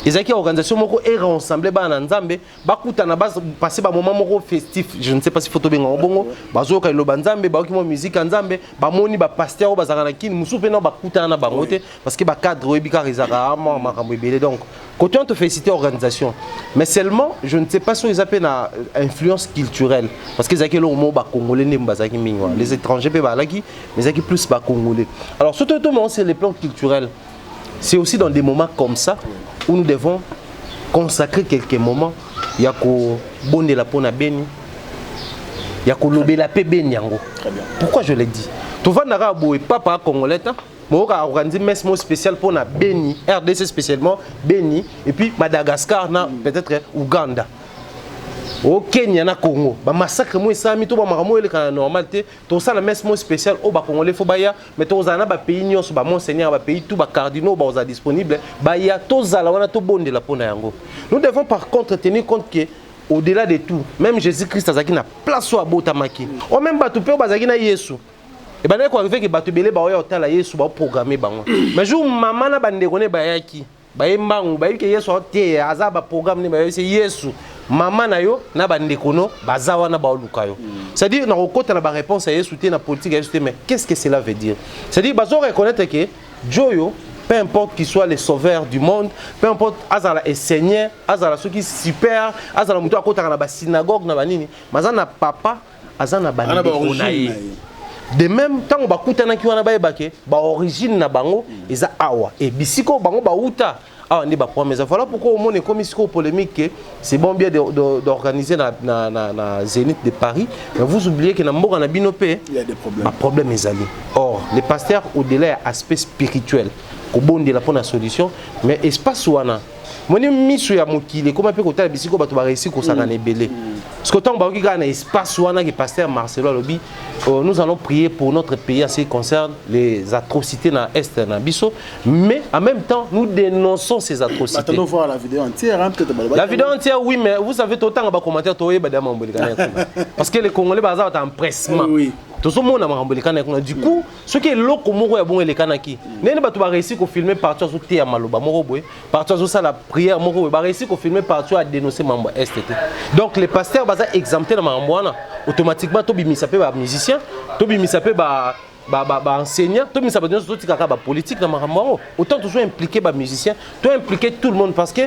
ezaki organisation moko et rassembler ba na Nzambe bakuta na base passer ba moment moko festif je ne sais pas si photo benga bongo bazoka lo Nzambe ba ki mo musique Nzambe ba moni ba pasteur bazaka na kini mususu pe na bakuta na bango te parce que ba cadre ebika rezaka makambo ebele donc quand on te félicite organisation mais seulement je ne sais pas si ils appellent une influence culturelle parce que zaki lo mo ba congolais ne bazaki mingwa les étrangers pe ba laki mais zaki plus ba congolais alors surtout c'est les plans culturels c'est aussi dans des moments comme ça où nous devons consacrer quelques moments yako bonne la pona beni yako lobela pe beni yango pourquoi je l'ai dit tu vas na boy papa congolais on a organisé un messe spécial pour la Beni, RDC spécialement, Beni, et puis Madagascar, peut-être Ouganda. Au Kenya, na Congo, ba massacre moi ça mi to ba maramo ele kana normalité, to ça la messe spécial au ba congolais faut baya, mais to za na ba pays nyonso ba monseigneur ba pays tout ba cardinaux ba za disponible, baya to za la wana to bonde la pona yango. Nous devons par contre tenir compte que au-delà de tout, même Jésus-Christ azaki na place wa botamaki. O même ba to pe ba zaki na Yesu. Et bien, il arrive que bato belé ba oya otala Yesu ba programmer bango. Mais jour maman na bande kone ba yaki, ba embangu ba yiki Yesu ote azaba programme ne ba c'est Yesu. Maman na yo na bande kono bazawa na ba oluka yo. C'est-à-dire na okota na ba réponse à Yesu te na politique Yesu te mais qu'est-ce que cela veut dire? C'est-à-dire bazo reconnaître que Joyo peu importe qu'il soit le sauveur du monde, peu importe azala et seigneur, azala ceux qui super, azala muto akota na ba synagogue na banini, mazana papa azana bande konaye. De même tant ba kutana ki wana ba ebake ba origine na bango eza awa et bisiko bango ba uta awa ndi ba promesse voilà pourquoi au monde comme ici polémique c'est bon bien d'organiser na Zénith de Paris mais vous oubliez que na mboka na binopé il y a des problèmes ba problème ezali or les pasteurs au-delà aspect spirituel ko bondi la pour la solution mais espace wana moni misu ya mokile comment peut kotala bisiko bato ba réussir ko sangana ebele parce que tant ba ki gana espace wana que pasteur Marcelo lobi nous allons prier pour notre pays en ce qui concerne les atrocités dans l'Est et dans Bisso, mais en même temps, nous dénonçons ces atrocités. Attendons voir la vidéo entière. Hein, la vidéo entière, oui, mais vous savez, tout le temps, on va commenter, parce que les Congolais, ont un empressement. Oui. Tout le monde a du coup, ce qui est loco, c'est bon les kanaki. N'est pas réussir à filmer partout sur Théa Maloba, partout sur la prière, réussir à filmer partout à dénoncer Mambo Est. Donc les pasteurs sont exemptés dans Mamboana. Automatiquement, tu as mis un musicien, tu as mis un enseignant, tu as mis un politique dans Mamboana. Autant toujours impliquer les musiciens, tu as impliqué tout le monde parce que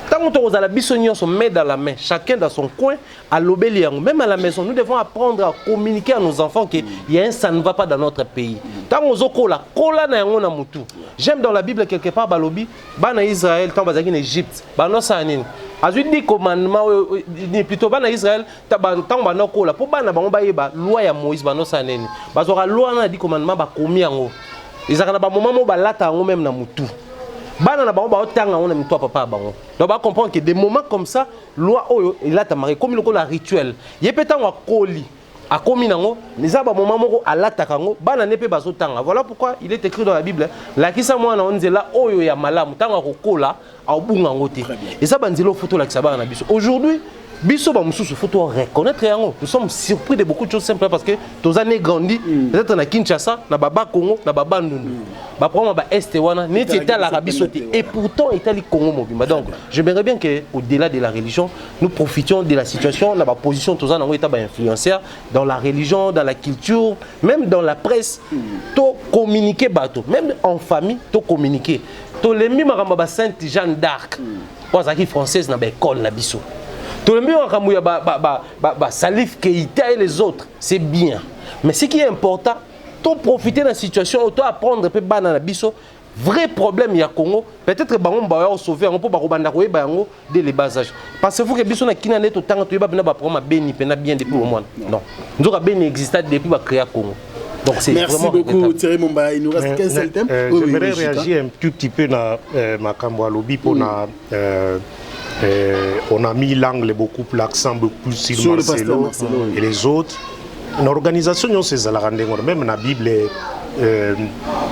tant que la bisognon se met dans la main, chacun dans son coin, à l'obélier, même à la maison, nous devons apprendre à communiquer à nos enfants qu'il y a un ça ne va pas dans notre pays. Tant que j'aime dans la Bible quelque part, Balobi, Bana Israël, tant que en Égypte, Bana Sanin. Azu dit commandement plutôt Bana Israël, tant Bana Kola, pour Bana Bamba, loi ya Moïse, Bana Sanin. Bazora loi na dit commandement, ba komi yango. Ils ont un moment où balata même na mutu. Bana na bango ba otanga on a mis toi papa bango. Donc ba comprendre que des moments comme ça loi oyo il a tamari comme le rituel. Yepeta wa koli a komi nango les aba moment moko alata kango bana nepe bazotanga. Voilà pourquoi il est écrit dans la Bible la kisa mwana onzela oyo ya malamu tanga ko kola a bunga ngote. Et ça banzelo photo la kisaba na biso. Aujourd'hui biso ba mususu faut reconnaître yango. Nous sommes surpris de beaucoup de choses simples parce que tous années grandi peut-être na Kinshasa na baba Congo na baba Ndundu. Ba prendre ba est wana neti était l'Arabie Saoudite et pourtant Italie Congo mobimba. Donc j'aimerais bien que au-delà de la religion nous profitions de la situation na ba position tous anango état ba influenceur dans la religion, dans la culture, même dans la presse, to communiquer bateau, même en famille to communiquer. To les mi maramba ba Sainte Jeanne d'Arc. Wazaki française na ba école na biso. Tout le monde a Salif Keïta et les autres, c'est bien. Mais ce qui est important, tu profiter de la situation, tu apprendre un peu banana biso, vrai problème ya Congo peut-être bango ba ya sauver on peut ba kobanda ko yeba yango dès le bas âge parce que faut que biso na kina neto tanga to yeba bina ba programme beni pena bien depuis au moins non nzoka beni existe depuis ba créer Congo. Donc c'est merci vraiment beaucoup Thierry Momba, il nous reste qu'un seul thème. J'aimerais réagir un tout petit peu dans Makambo Alobi pour on a mis l'angle beaucoup plus l'accent beaucoup plus sur Marcelo et les autres. L'organisation non c'est la même dans la Bible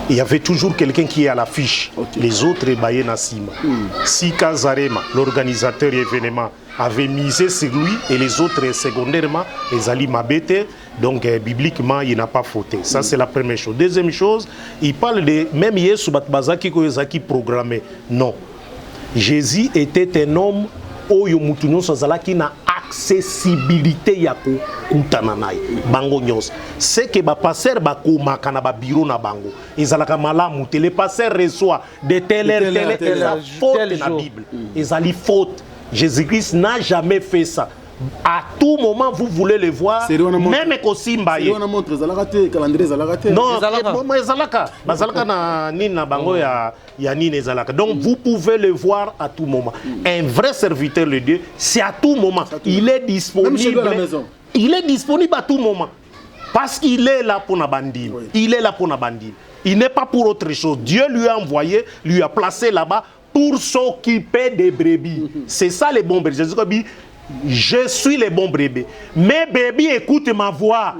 il y avait toujours quelqu'un qui est à l'affiche. Les autres ébaillés Nassima. Si Kazarema, l'organisateur événement, avait misé sur lui et les autres secondairement, les Ali Mabete, donc bibliquement il n'a pas fauté. Ça c'est la première chose. Deuxième chose, il parle de même Yesu Batbazaki qui programmé. Non. Jésus était un homme oyo mutunyo sozala qui na accessibilité ya ko kutananai bango nyos c'est que ba passer ba ko makana ba bureau na bango ezalaka malamu te le passer reçoit de telle faute na Bible ezali faute. Jésus-Christ n'a jamais fait ça. À tout moment, vous voulez le voir, même Kosimba. Non, donc vous pouvez le voir à tout moment. Un vrai serviteur de Dieu, c'est à tout moment. Il est disponible. Il est disponible à tout moment. Parce qu'il est là pour Nabandine. Il est là pour Nabandine. Il n'est pas pour autre chose. Dieu lui a envoyé, lui a placé là-bas pour s'occuper des brebis. C'est ça les bons bergers. Je suis les bons brebis. Mes brebis écoutent ma voix.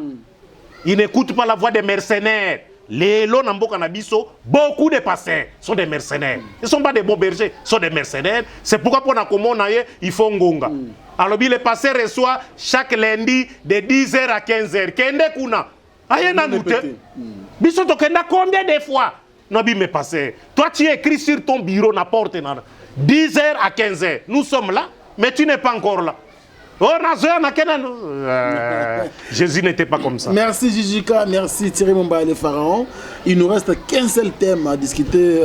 Ils n'écoutent pas la voix des mercenaires. Les Lonambo Canabiso, beaucoup de pasteurs sont des mercenaires. Ils ne sont pas des bons bergers, ils sont des mercenaires. C'est pourquoi pour Nakomonaye, il faut Ngonga. Alors, les pasteurs reçoivent chaque lundi de 10h à 15h. Kende Kuna. Aïe, Nanoute. Biso Tokenda combien de fois? Non, mais passé. Toi, tu écris sur ton bureau, n'importe 10h à 15h. Nous sommes là, mais tu n'es pas encore là. Oh, Jésus n'était pas comme ça. Merci Jijika, merci Thierry Momba et le Pharaon. Il nous reste qu'un seul thème à discuter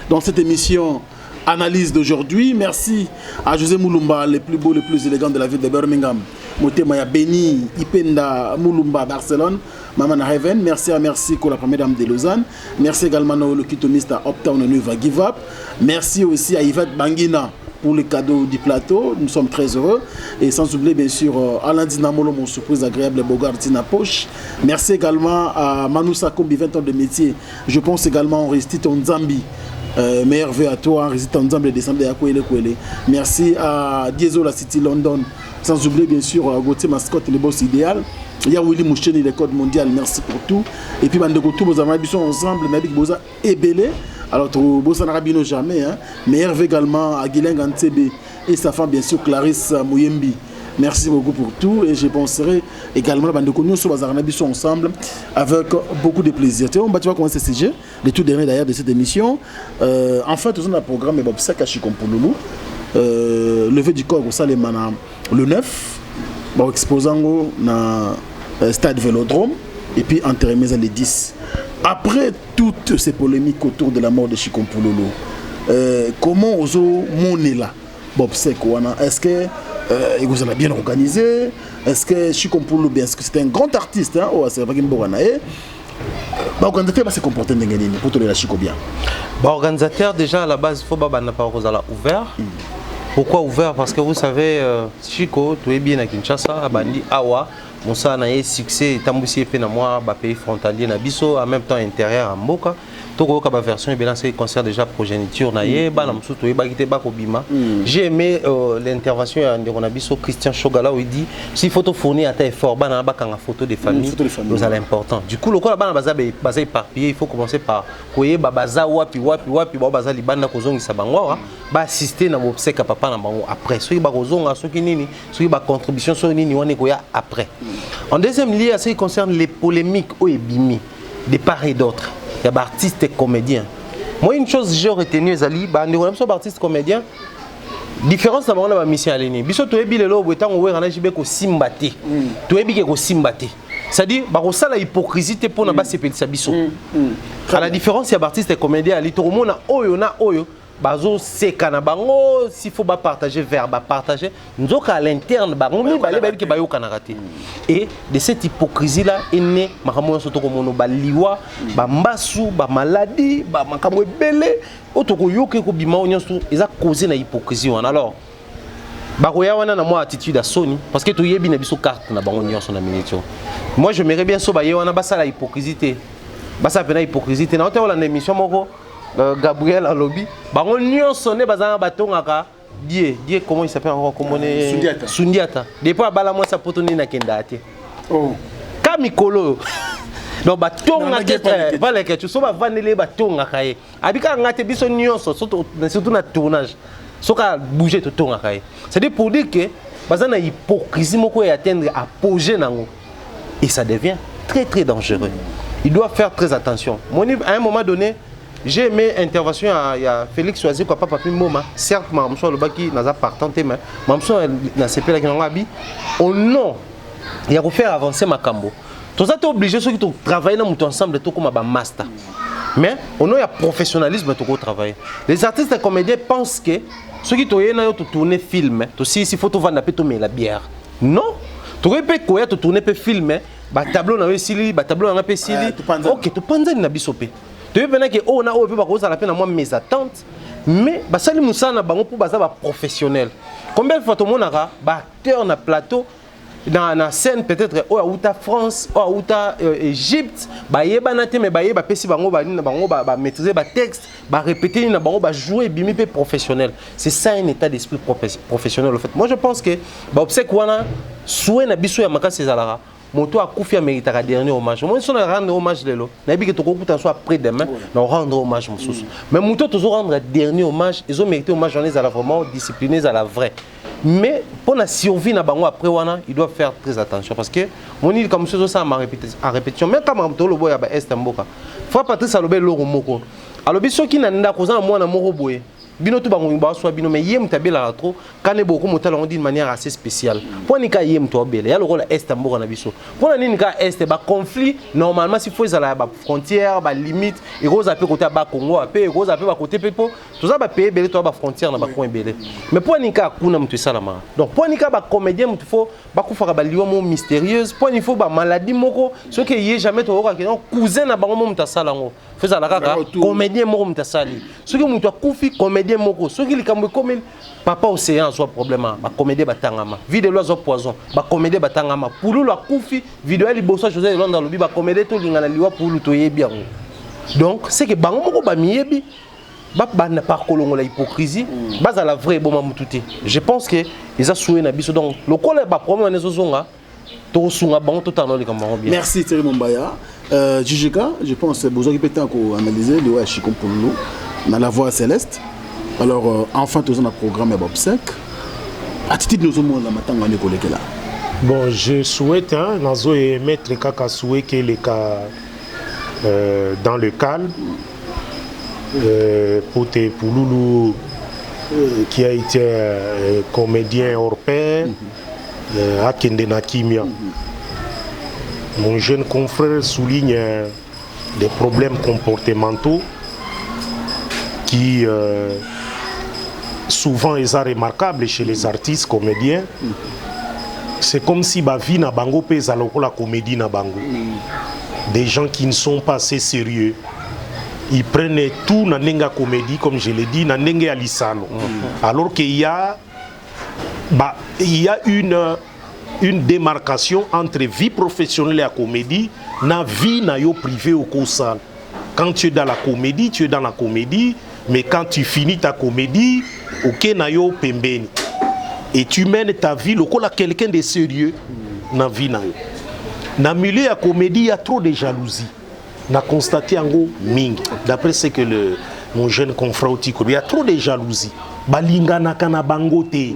dans cette émission analyse d'aujourd'hui. Merci à José Moulumba, le plus beau, le plus élégant de la ville de Birmingham. Motemaya Beni, Ipenda Moulumba, Barcelone. Maman Heaven, merci à la première dame de Lausanne. Merci également au locutoniste à Uptown Nueva Give Up. Merci aussi à Yvette Banguina pour le cadeau du plateau. Nous sommes très heureux. Et sans oublier bien sûr Alain Dinamolo, mon surprise agréable Bogart Tina Poche. Merci également à Manoussa Kombi, 20 ans de métier. Je pense également au Restite en Zambie. Meilleur vœu à toi, Restite en Zambie, décembre à Kouele. Merci à Diesel, la City London. Sans oublier bien sûr Gauthier Mascotte, le boss idéal. Il y a Willy Moucheni, le code mondial, merci pour tout. Et puis, Bande Gotou, nous avons ensemble, Nabik Boza et Belé. Alors, Boza n'arabino jamais. Mais Hervé également, à Guilain Gantebe et sa femme, bien sûr, Clarisse Mouyembi. Merci beaucoup pour tout. Et je penserai également, Bande Gotou, nous sommes ensemble avec beaucoup de plaisir. Tu vois comment c'est ce sujet, le tout dernier d'ailleurs de cette émission. En fait, nous avons un programme, Bob Sakashi Kompouloulou. Levé du corps au Salemana le 9. Bon, exposant dans stade Vélodrome et puis enterré le 10. Après toutes ces polémiques autour de la mort de Chikompouloulou, comment Ozo Moné là, Bob Sekouana, est-ce que vous avez bien organisé? Est-ce que Chikompouloulou, bien, est-ce que c'est un grand artiste, hein? Oh, c'est vrai qu'il l'organisateur va se comporter pour te le Chico bien. L'organisateur, déjà à la base, il faut pas ouvert. Pourquoi ouvert? Parce que vous savez, Chico, tu es bien à Kinshasa, à Bandi, Awa, mon ça a eu succès, Tambousi fait dans moi, pays frontalier, na Bisso, en même temps intérieur à Mboka. Togo la version c'est concert déjà progéniture j'ai aimé l'intervention de Bisso Christian Chogala où il dit s'il faut te fournir à tes efforts une photo de famille c'est important. Du coup le quoi la base éparpillé, il faut commencer par koye baza wapi baza libanda kozongi sabangwa ba assister na obsèque à papa na bango après ceux ba kozonga ceux qui nini ceux ba contribution ceux nini wane koya après. En deuxième lieu à ce qui concerne les polémiques au ebimi de part et d'autre. Il y a des artistes et comédiens. Moi, une chose que j'ai retenue, c'est que les artistes et comédiens, différence dans la mission à l'ennemi. Si tu es bien là, tu es simbati. Tu es bien simbati. C'est-à-dire, il y a la hypocrisie pour ne pas se faire ça. À la différence, il y a des artistes et comédiens, il y a bazo seka na bango s'il faut ba partager vers ba partager nzoka à l'interne bango mi balé ba ki bayo kana raté et de cette hypocrisie là est né makambo soto ko mono ba liwa ba mbasu ba maladie ba makambo ebele otoko yoke ko bima onyoso eza causé na hypocrisie wana alors bakoya wana na moi attitude à Sony parce que to yebi na biso carte na bango nyonso na minute moi je m'aimerais bien so ba ye wana basa la hypocrisie basa pena hypocrisie na otola na émission moko Gabriel Alobi bango nyonso ne bazanga batongaka die comment il s'appelle encore comment Sundiata depuis abala moi sa potoni na kenda te oh kamikolo donc batonga te vale que tu so ba vanele batonga kaye abika ngate biso nyonso surtout na tournage soka bouger to tonga kaye c'est pour dire que bazana hypocrisie moko ya atteindre apogée nango et ça devient très très dangereux. Il doit faire très attention. À un moment donné, j'ai aimé intervention à Félix Choisy quoi papa Moma. Certes, mamso le baki n'a pas tenté mais mamso n'a pas la qui au nom il y a pour faire avancer ma cambo. Tout ça t'es obligé ceux qui te travaillent dans mon ensemble tout comme un master. Mais au nom il y a professionnalisme tout travailler. Les artistes et comédiens pensent que ceux qui te tourner film, tout si il faut te vendre la bière. Non. Tu répètes quoi tu tourner pe film ba tableau na wesili ba tableau na pesili OK tu panza na bisope tu veux venir que on a pe ba ko la peine moi mes attentes mais ba sali musana bango pour baza ba professionnel combien de fois tout monde a ba acteur na plateau dans la scène peut-être au Outa France au Outa Égypte ba yeba na te mais ba yeba pesi bango ba maîtriser ba texte ba répéter na bango ba jouer bimi pe professionnel c'est ça un état d'esprit professionnel en fait moi je pense que ba obsèque wana souhait na biso ya makasi ezalaka moto akufi améritaka dernier hommage moi on rendre hommage lelo na bi que to kokuta soit après demain na rendre hommage mosusu mais moto to rendre dernier hommage ils ont mérité hommage on les à la vraiment disciplinés à la vraie mais pour la survie na bango après wana il doit faire très attention parce que mon il comme ça en répétition même comme to lo boya ba est mboka faut Patrice alobe loro moko alobi soki na nda kozana mwana moko boye bino to bango ba so bino mais yem tabela trop kané beaucoup motala on dit de manière assez spéciale pour ni ka yem to bela ya le rôle est mboka na biso pour na ni ka est ba conflit normalement si faut ezala ba frontière ba limite et rose apé côté ba Congo apé rose apé ba côté pepo tout ça ba payer belé to ba frontière na ba coin belé mais pour ni ka kuna mtu salama donc pour ni ka ba comédien mtu faut ba kufaka ba liwa mo mystérieuse pour ni faut ba maladie moko ce que yé jamais to ka cousin na bango mo mtu salango faisala la kaka comédien moko mtu sali ce que mtu akufi comédien moko ce qui likambo comme papa océan soit problème ba comédien batangama vidéo lozo poison ba comédien batangama pulu la kufi vidéo li bossa José Londa lobi ba comédien to lingana liwa pulu to yebi yango donc c'est que bango moko ba miyebi ba na par kolongo la hypocrisie baza la vraie boma mututi je pense que ils a soué na biso donc le collègue ba problème na zozonga to sunga bango to tano likambo bien. Merci Thierry Mombaya. Jujika, je pense besoin qui peut analyser le ouais Chico pour nous dans la voix céleste. Alors, enfin, tout un programme est obsèque. Attitude nous au la matin on est là. Bon, je souhaite, Nazo et Maître Kaka souhaite que les cas dans le calme, pour Loulou qui a été comédien hors pair, à Kendena Kimia. Mon jeune confrère souligne des problèmes comportementaux qui souvent est remarquable chez les artistes comédiens. C'est comme si la vie na bango pèse la comédie na bango. Des gens qui ne sont pas assez sérieux. Ils prennent tout na nenga comédie comme je l'ai dit na nenga alisano. Alors qu'il y a une démarcation entre vie professionnelle et la comédie, na vie na yo privée au cosal. Quand tu es dans la comédie, tu es dans la comédie, mais quand tu finis ta comédie, ok na yo pembeni. Et tu mènes ta vie, le col à quelqu'un de sérieux na vie na yo. Na milieu à comédie, il y a trop de jalousie. Na constaté en gros ming. D'après ce que mon jeune confrère Otiko, il y a trop de jalousie. Balinga na kana bangote.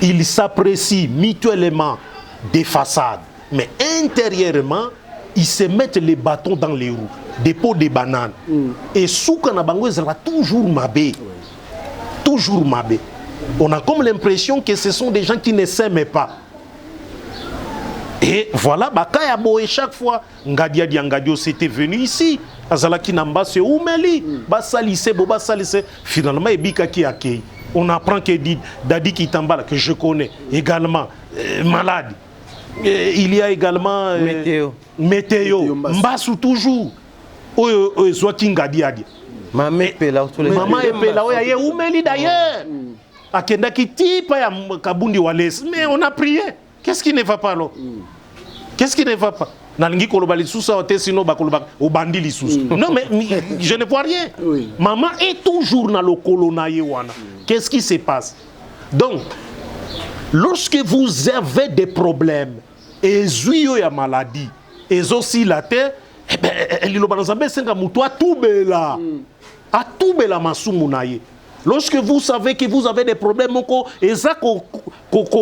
Ils s'apprécient mutuellement des façades, mais intérieurement, ils se mettent les bâtons dans les roues, des pots de bananes. Et sous Kanabango, ils sont toujours mabé. Toujours mabé. On a comme l'impression que ce sont des gens qui ne s'aiment pas. Et voilà, Bakaya Boé chaque fois, Ngadia Diangadio c'était venu ici. Azalaki Namba se Oumeli, Basalise, Boba Salise. Finalement, Ebika qui accueille. On apprend que Dadi Kitambala, que je connais, également malade. Il y a également Météo. Mbassou toujours. Zwaki Ngadiadi. Maman Epela, Oumeli d'ailleurs. Akenda Kiti, pas Kabundi Wales. Mais on a prié. Qu'est-ce qui ne va pas là? Qu'est-ce qui ne va pas? Non, mais je ne vois rien. Oui. Maman est toujours dans le colonaïe. Qu'est-ce qui se passe? Donc, lorsque vous avez des problèmes, et vous avez une maladie, et aussi la terre, eh bien, lorsque vous savez que vous avez des problèmes, et ça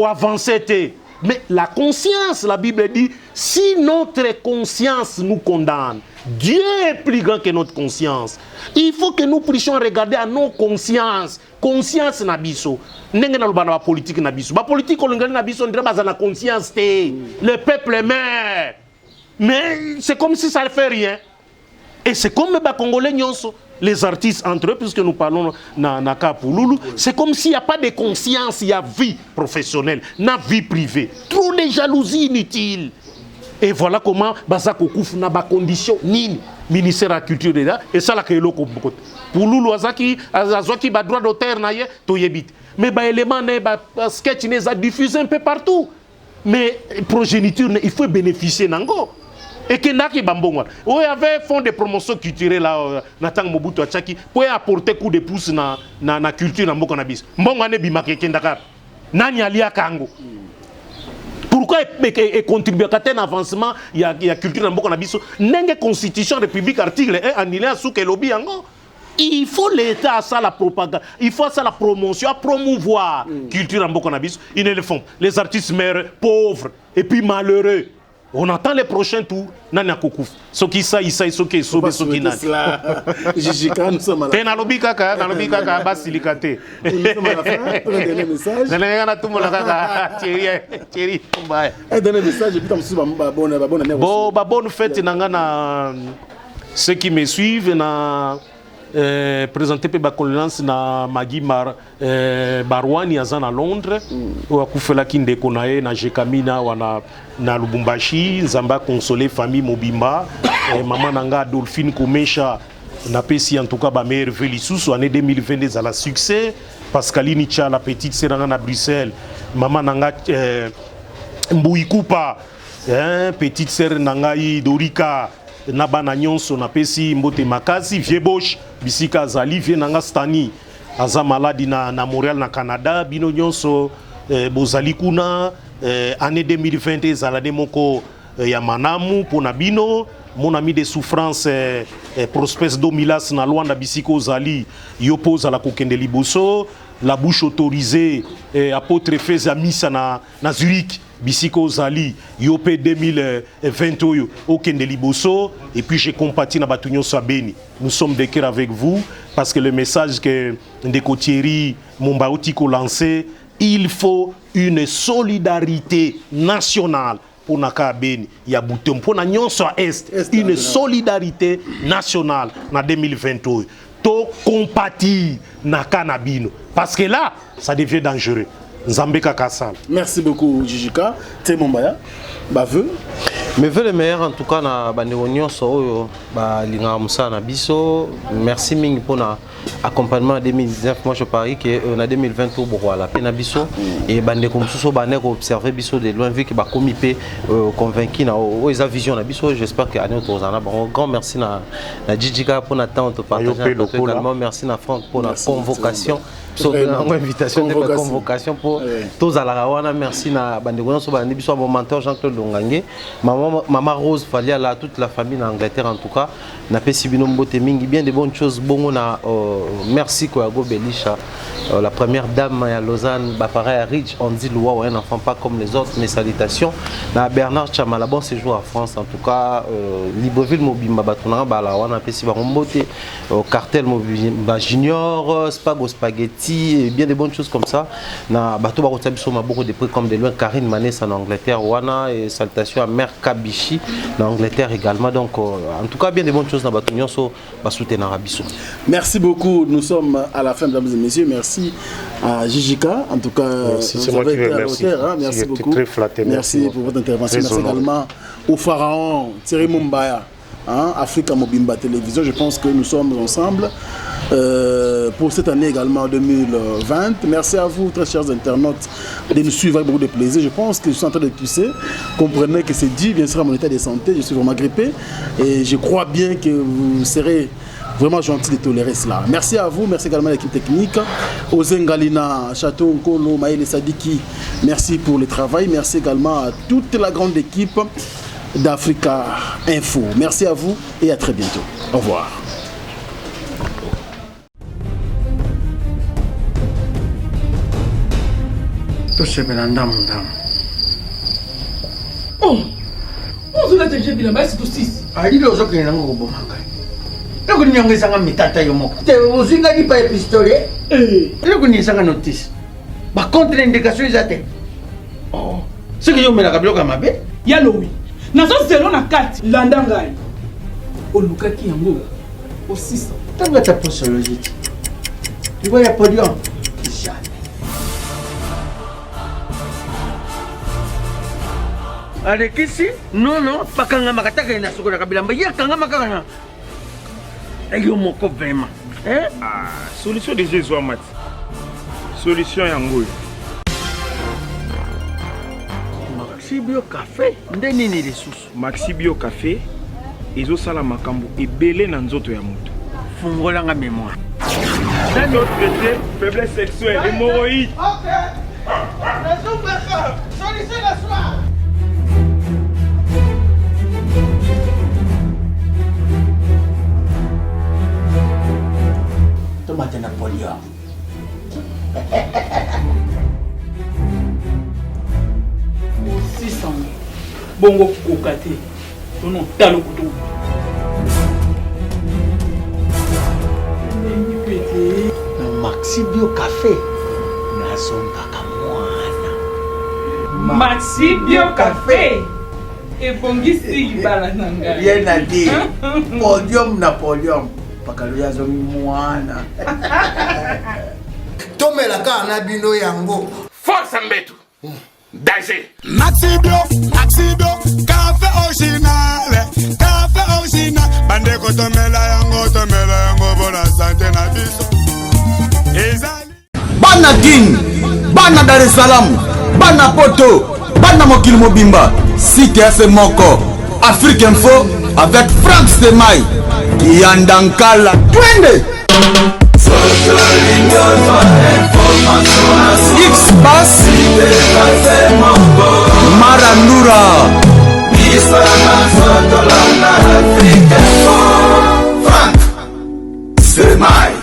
avancé. Mais la conscience, la Bible dit, si notre conscience nous condamne, Dieu est plus grand que notre conscience. Il faut que nous puissions regarder à nos consciences. Conscience nabiso. N'engue na lubana politique nabiso. Ba politique olingani nabiso ndre baza na conscience te. Le peuple meurt. Mais c'est comme si ça ne fait rien. Et c'est comme les Congolais nyonso. Les artistes entre eux, puisque nous parlons na Kapouloulou, c'est comme s'il n'y a pas de conscience, il y a vie professionnelle, na vie privée. Trop de jalousie inutile. Et voilà comment Bazako Kouf n'a pas condition ni ministère de la culture de là et ça la que l'eau Pouloulou azaki ba droit d'auteur naie to yebit. Mais ba élément ne ba sketch ne a diffusé un peu partout. Mais progéniture il faut bénéficier nango. Et que n'a qui bambonga. On avait fond de promotion culturelle là Natang Mobutu Achaki pour apporter coup de pouce na culture na mboko na bis. Mbonga ne bimake kendaka. Nani alia kango. Pourquoi il contribue à un avancement? Il y a culture dans mboko na biso. Nenge constitution république article 1 annulé à souke lobby ango. Il faut l'État à ça la propagande, il faut ça la promotion, à promouvoir culture en mboko na biso. Ils ne le font. Les artistes meurent pauvres et puis malheureux. On attend les prochains tours. Nana Kokouf. Soki ça, Issa, Soki, Sobe, Soki Nani. Jijika, nous sommes à la fin. Dans le Bikaka, Basilikate. Nous sommes à la fin. Un dernier message. Thierry, un dernier message. Et puis, tu as bonne fête. Ceux qui me suivent, présenté par Colonance na Magui Barwani à Londres ou à Koufela Kindeko na Jekamina wana na Lubumbashi Nzamba consolé famille Mobimba maman nanga Adolphine Komesha na pesi en tout cas ba meilleur velisusu année 2022 à la succès Pascaline Cha la petite sœur na Bruxelles maman nanga Mbouikoupa petite sœur nanga Dorika Nabana nyonso na pesi mbote makasi Viebosh bisika azali vie nanga stani aza maladi na Montréal na Canada bino nyonso bozali kuna année 2020 ezalade moko ya manamu pona bino mon ami de souffrance Prospes Domilas na Luanda bisika ozali yo pose la kokende liboso la bouche autorisée apôtre Feza misa na Zurich Bisiko Zali, Yopé 2020 au Kende Liboso, et puis j'ai compati na Batunyo Sabeni. Nous sommes de cœur avec vous parce que le message que Ndeko Thierry Mombaotiko lancé, il faut une solidarité nationale pour Naka Beni. Il y a Bouton pour na Nyonso Est, une solidarité nationale na 2020. To compatir Naka Nabino parce que là, ça devient dangereux. Zambeka Kassal. Merci beaucoup, Jijika. Témombaya, vœu. Mes vœux les meilleurs en tout cas na banderonio so ba linga musa na biso. Merci mingi pour na accompagnement en 2019. Moi je parie que na 2020 au voilà pena biso et bande comme so bané observer biso de loin vu que ba comipé convaincu na esa vision na biso. J'espère que année autozana bon grand merci na Jijika pour na temps de partager également merci na Franck pour la convocation. Invitation de convocation pour tous à la Rawana. Merci na Bandegono Sobani Biso, mon mentor Jean-Claude Longangé, maman Rose Falia, là, toute la famille en Angleterre en tout cas. Na Pessibino Mbote Mingi, bien de bonnes choses. Bon, on a merci Kouago Belisha, la première dame à Lausanne, pareil à Ridge, on dit Loua, un enfant pas comme les autres, mes salutations. Na Bernard Chamala, bon séjour à France en tout cas. Libreville Mobimba Batuna, Balawana, Pessiba Mbote, Cartel Mobimba Junior, Spago Spaghetti. Haïti, et bien des bonnes choses comme ça. Na bateau barotabi sur beaucoup de prix comme de loin Karine Manès en Angleterre, Wana et salutations à Mère Kabichi en Angleterre également. Donc en tout cas bien des bonnes choses dans bateau nyonso ba soutenir Abisso. Merci beaucoup. Nous sommes à la fin, mesdames et messieurs. Merci à Jijika. En tout cas, c'est moi qui vous remercie. Merci beaucoup. Très flatté. Merci pour votre intervention. Merci également au pharaon Thierry Mumbaya, Africa Mobimba Télévision. Je pense que nous sommes ensemble pour cette année également 2020. Merci à vous, très chers internautes, de nous suivre avec beaucoup de plaisir. Je pense que je suis en train de tousser. Comprenez que c'est dû bien sûr à mon état de santé. Je suis vraiment grippé et je crois bien que vous serez vraiment gentil de tolérer cela. Merci à vous, merci également à l'équipe technique, aux Ngalina, Château Nkolo, Maël Sadiki. Merci pour le travail. Merci également à toute la grande équipe d'Africa Info. Merci à vous et à très bientôt. Au revoir. Oh, on a déjà vu la masse de 6. Ali lozo ke nango ko bomanga. Loko nyonge sanga mitata yo moko. Te uzinga di pa pistolet. Loko ni sanga notice. Ba contre indication izate. Oh. Ce que yo mena kabilo ka mabe. Ya lowi. Nazo zelo na kati landa ngai. Olukaki yango. O 600. Tanga ta posologie. Tu vois ya podium. Ada kisi? Non, pas kanga makataka ina soko na kabilamba. Ya kanga makaka. Ayo moko vraiment. Hein? Solution de Jésus Amat. Solution yango. Maxibio Café, ndeni ni lisusu. Maxibio Café ezo sala makambo ebele na nzoto ya moto. Fungola nga mémoire. Dans notre traité, faiblesse sexuelle, hémorroïde. OK. Solution la soir. Tomate Napoléon. O 600. Bongo kokate. Non talo kutu. Maxibio Café. Nazonga kamwana. Maxibio Café. Et bongisi bala nanga. Rien à dire. Podium Napoléon. Pakaluya zomi mwana. Tomelaka na bino yango. Force Mbetu. Danger. Maxibio, café original, bandeko tomela yango bona santé na biso. Bana King, bana Dar es Salaam, bana Poto, bana mokili mobimba, site FM moko, Afrique Info avec Franck Semaï, Yandankala, twende.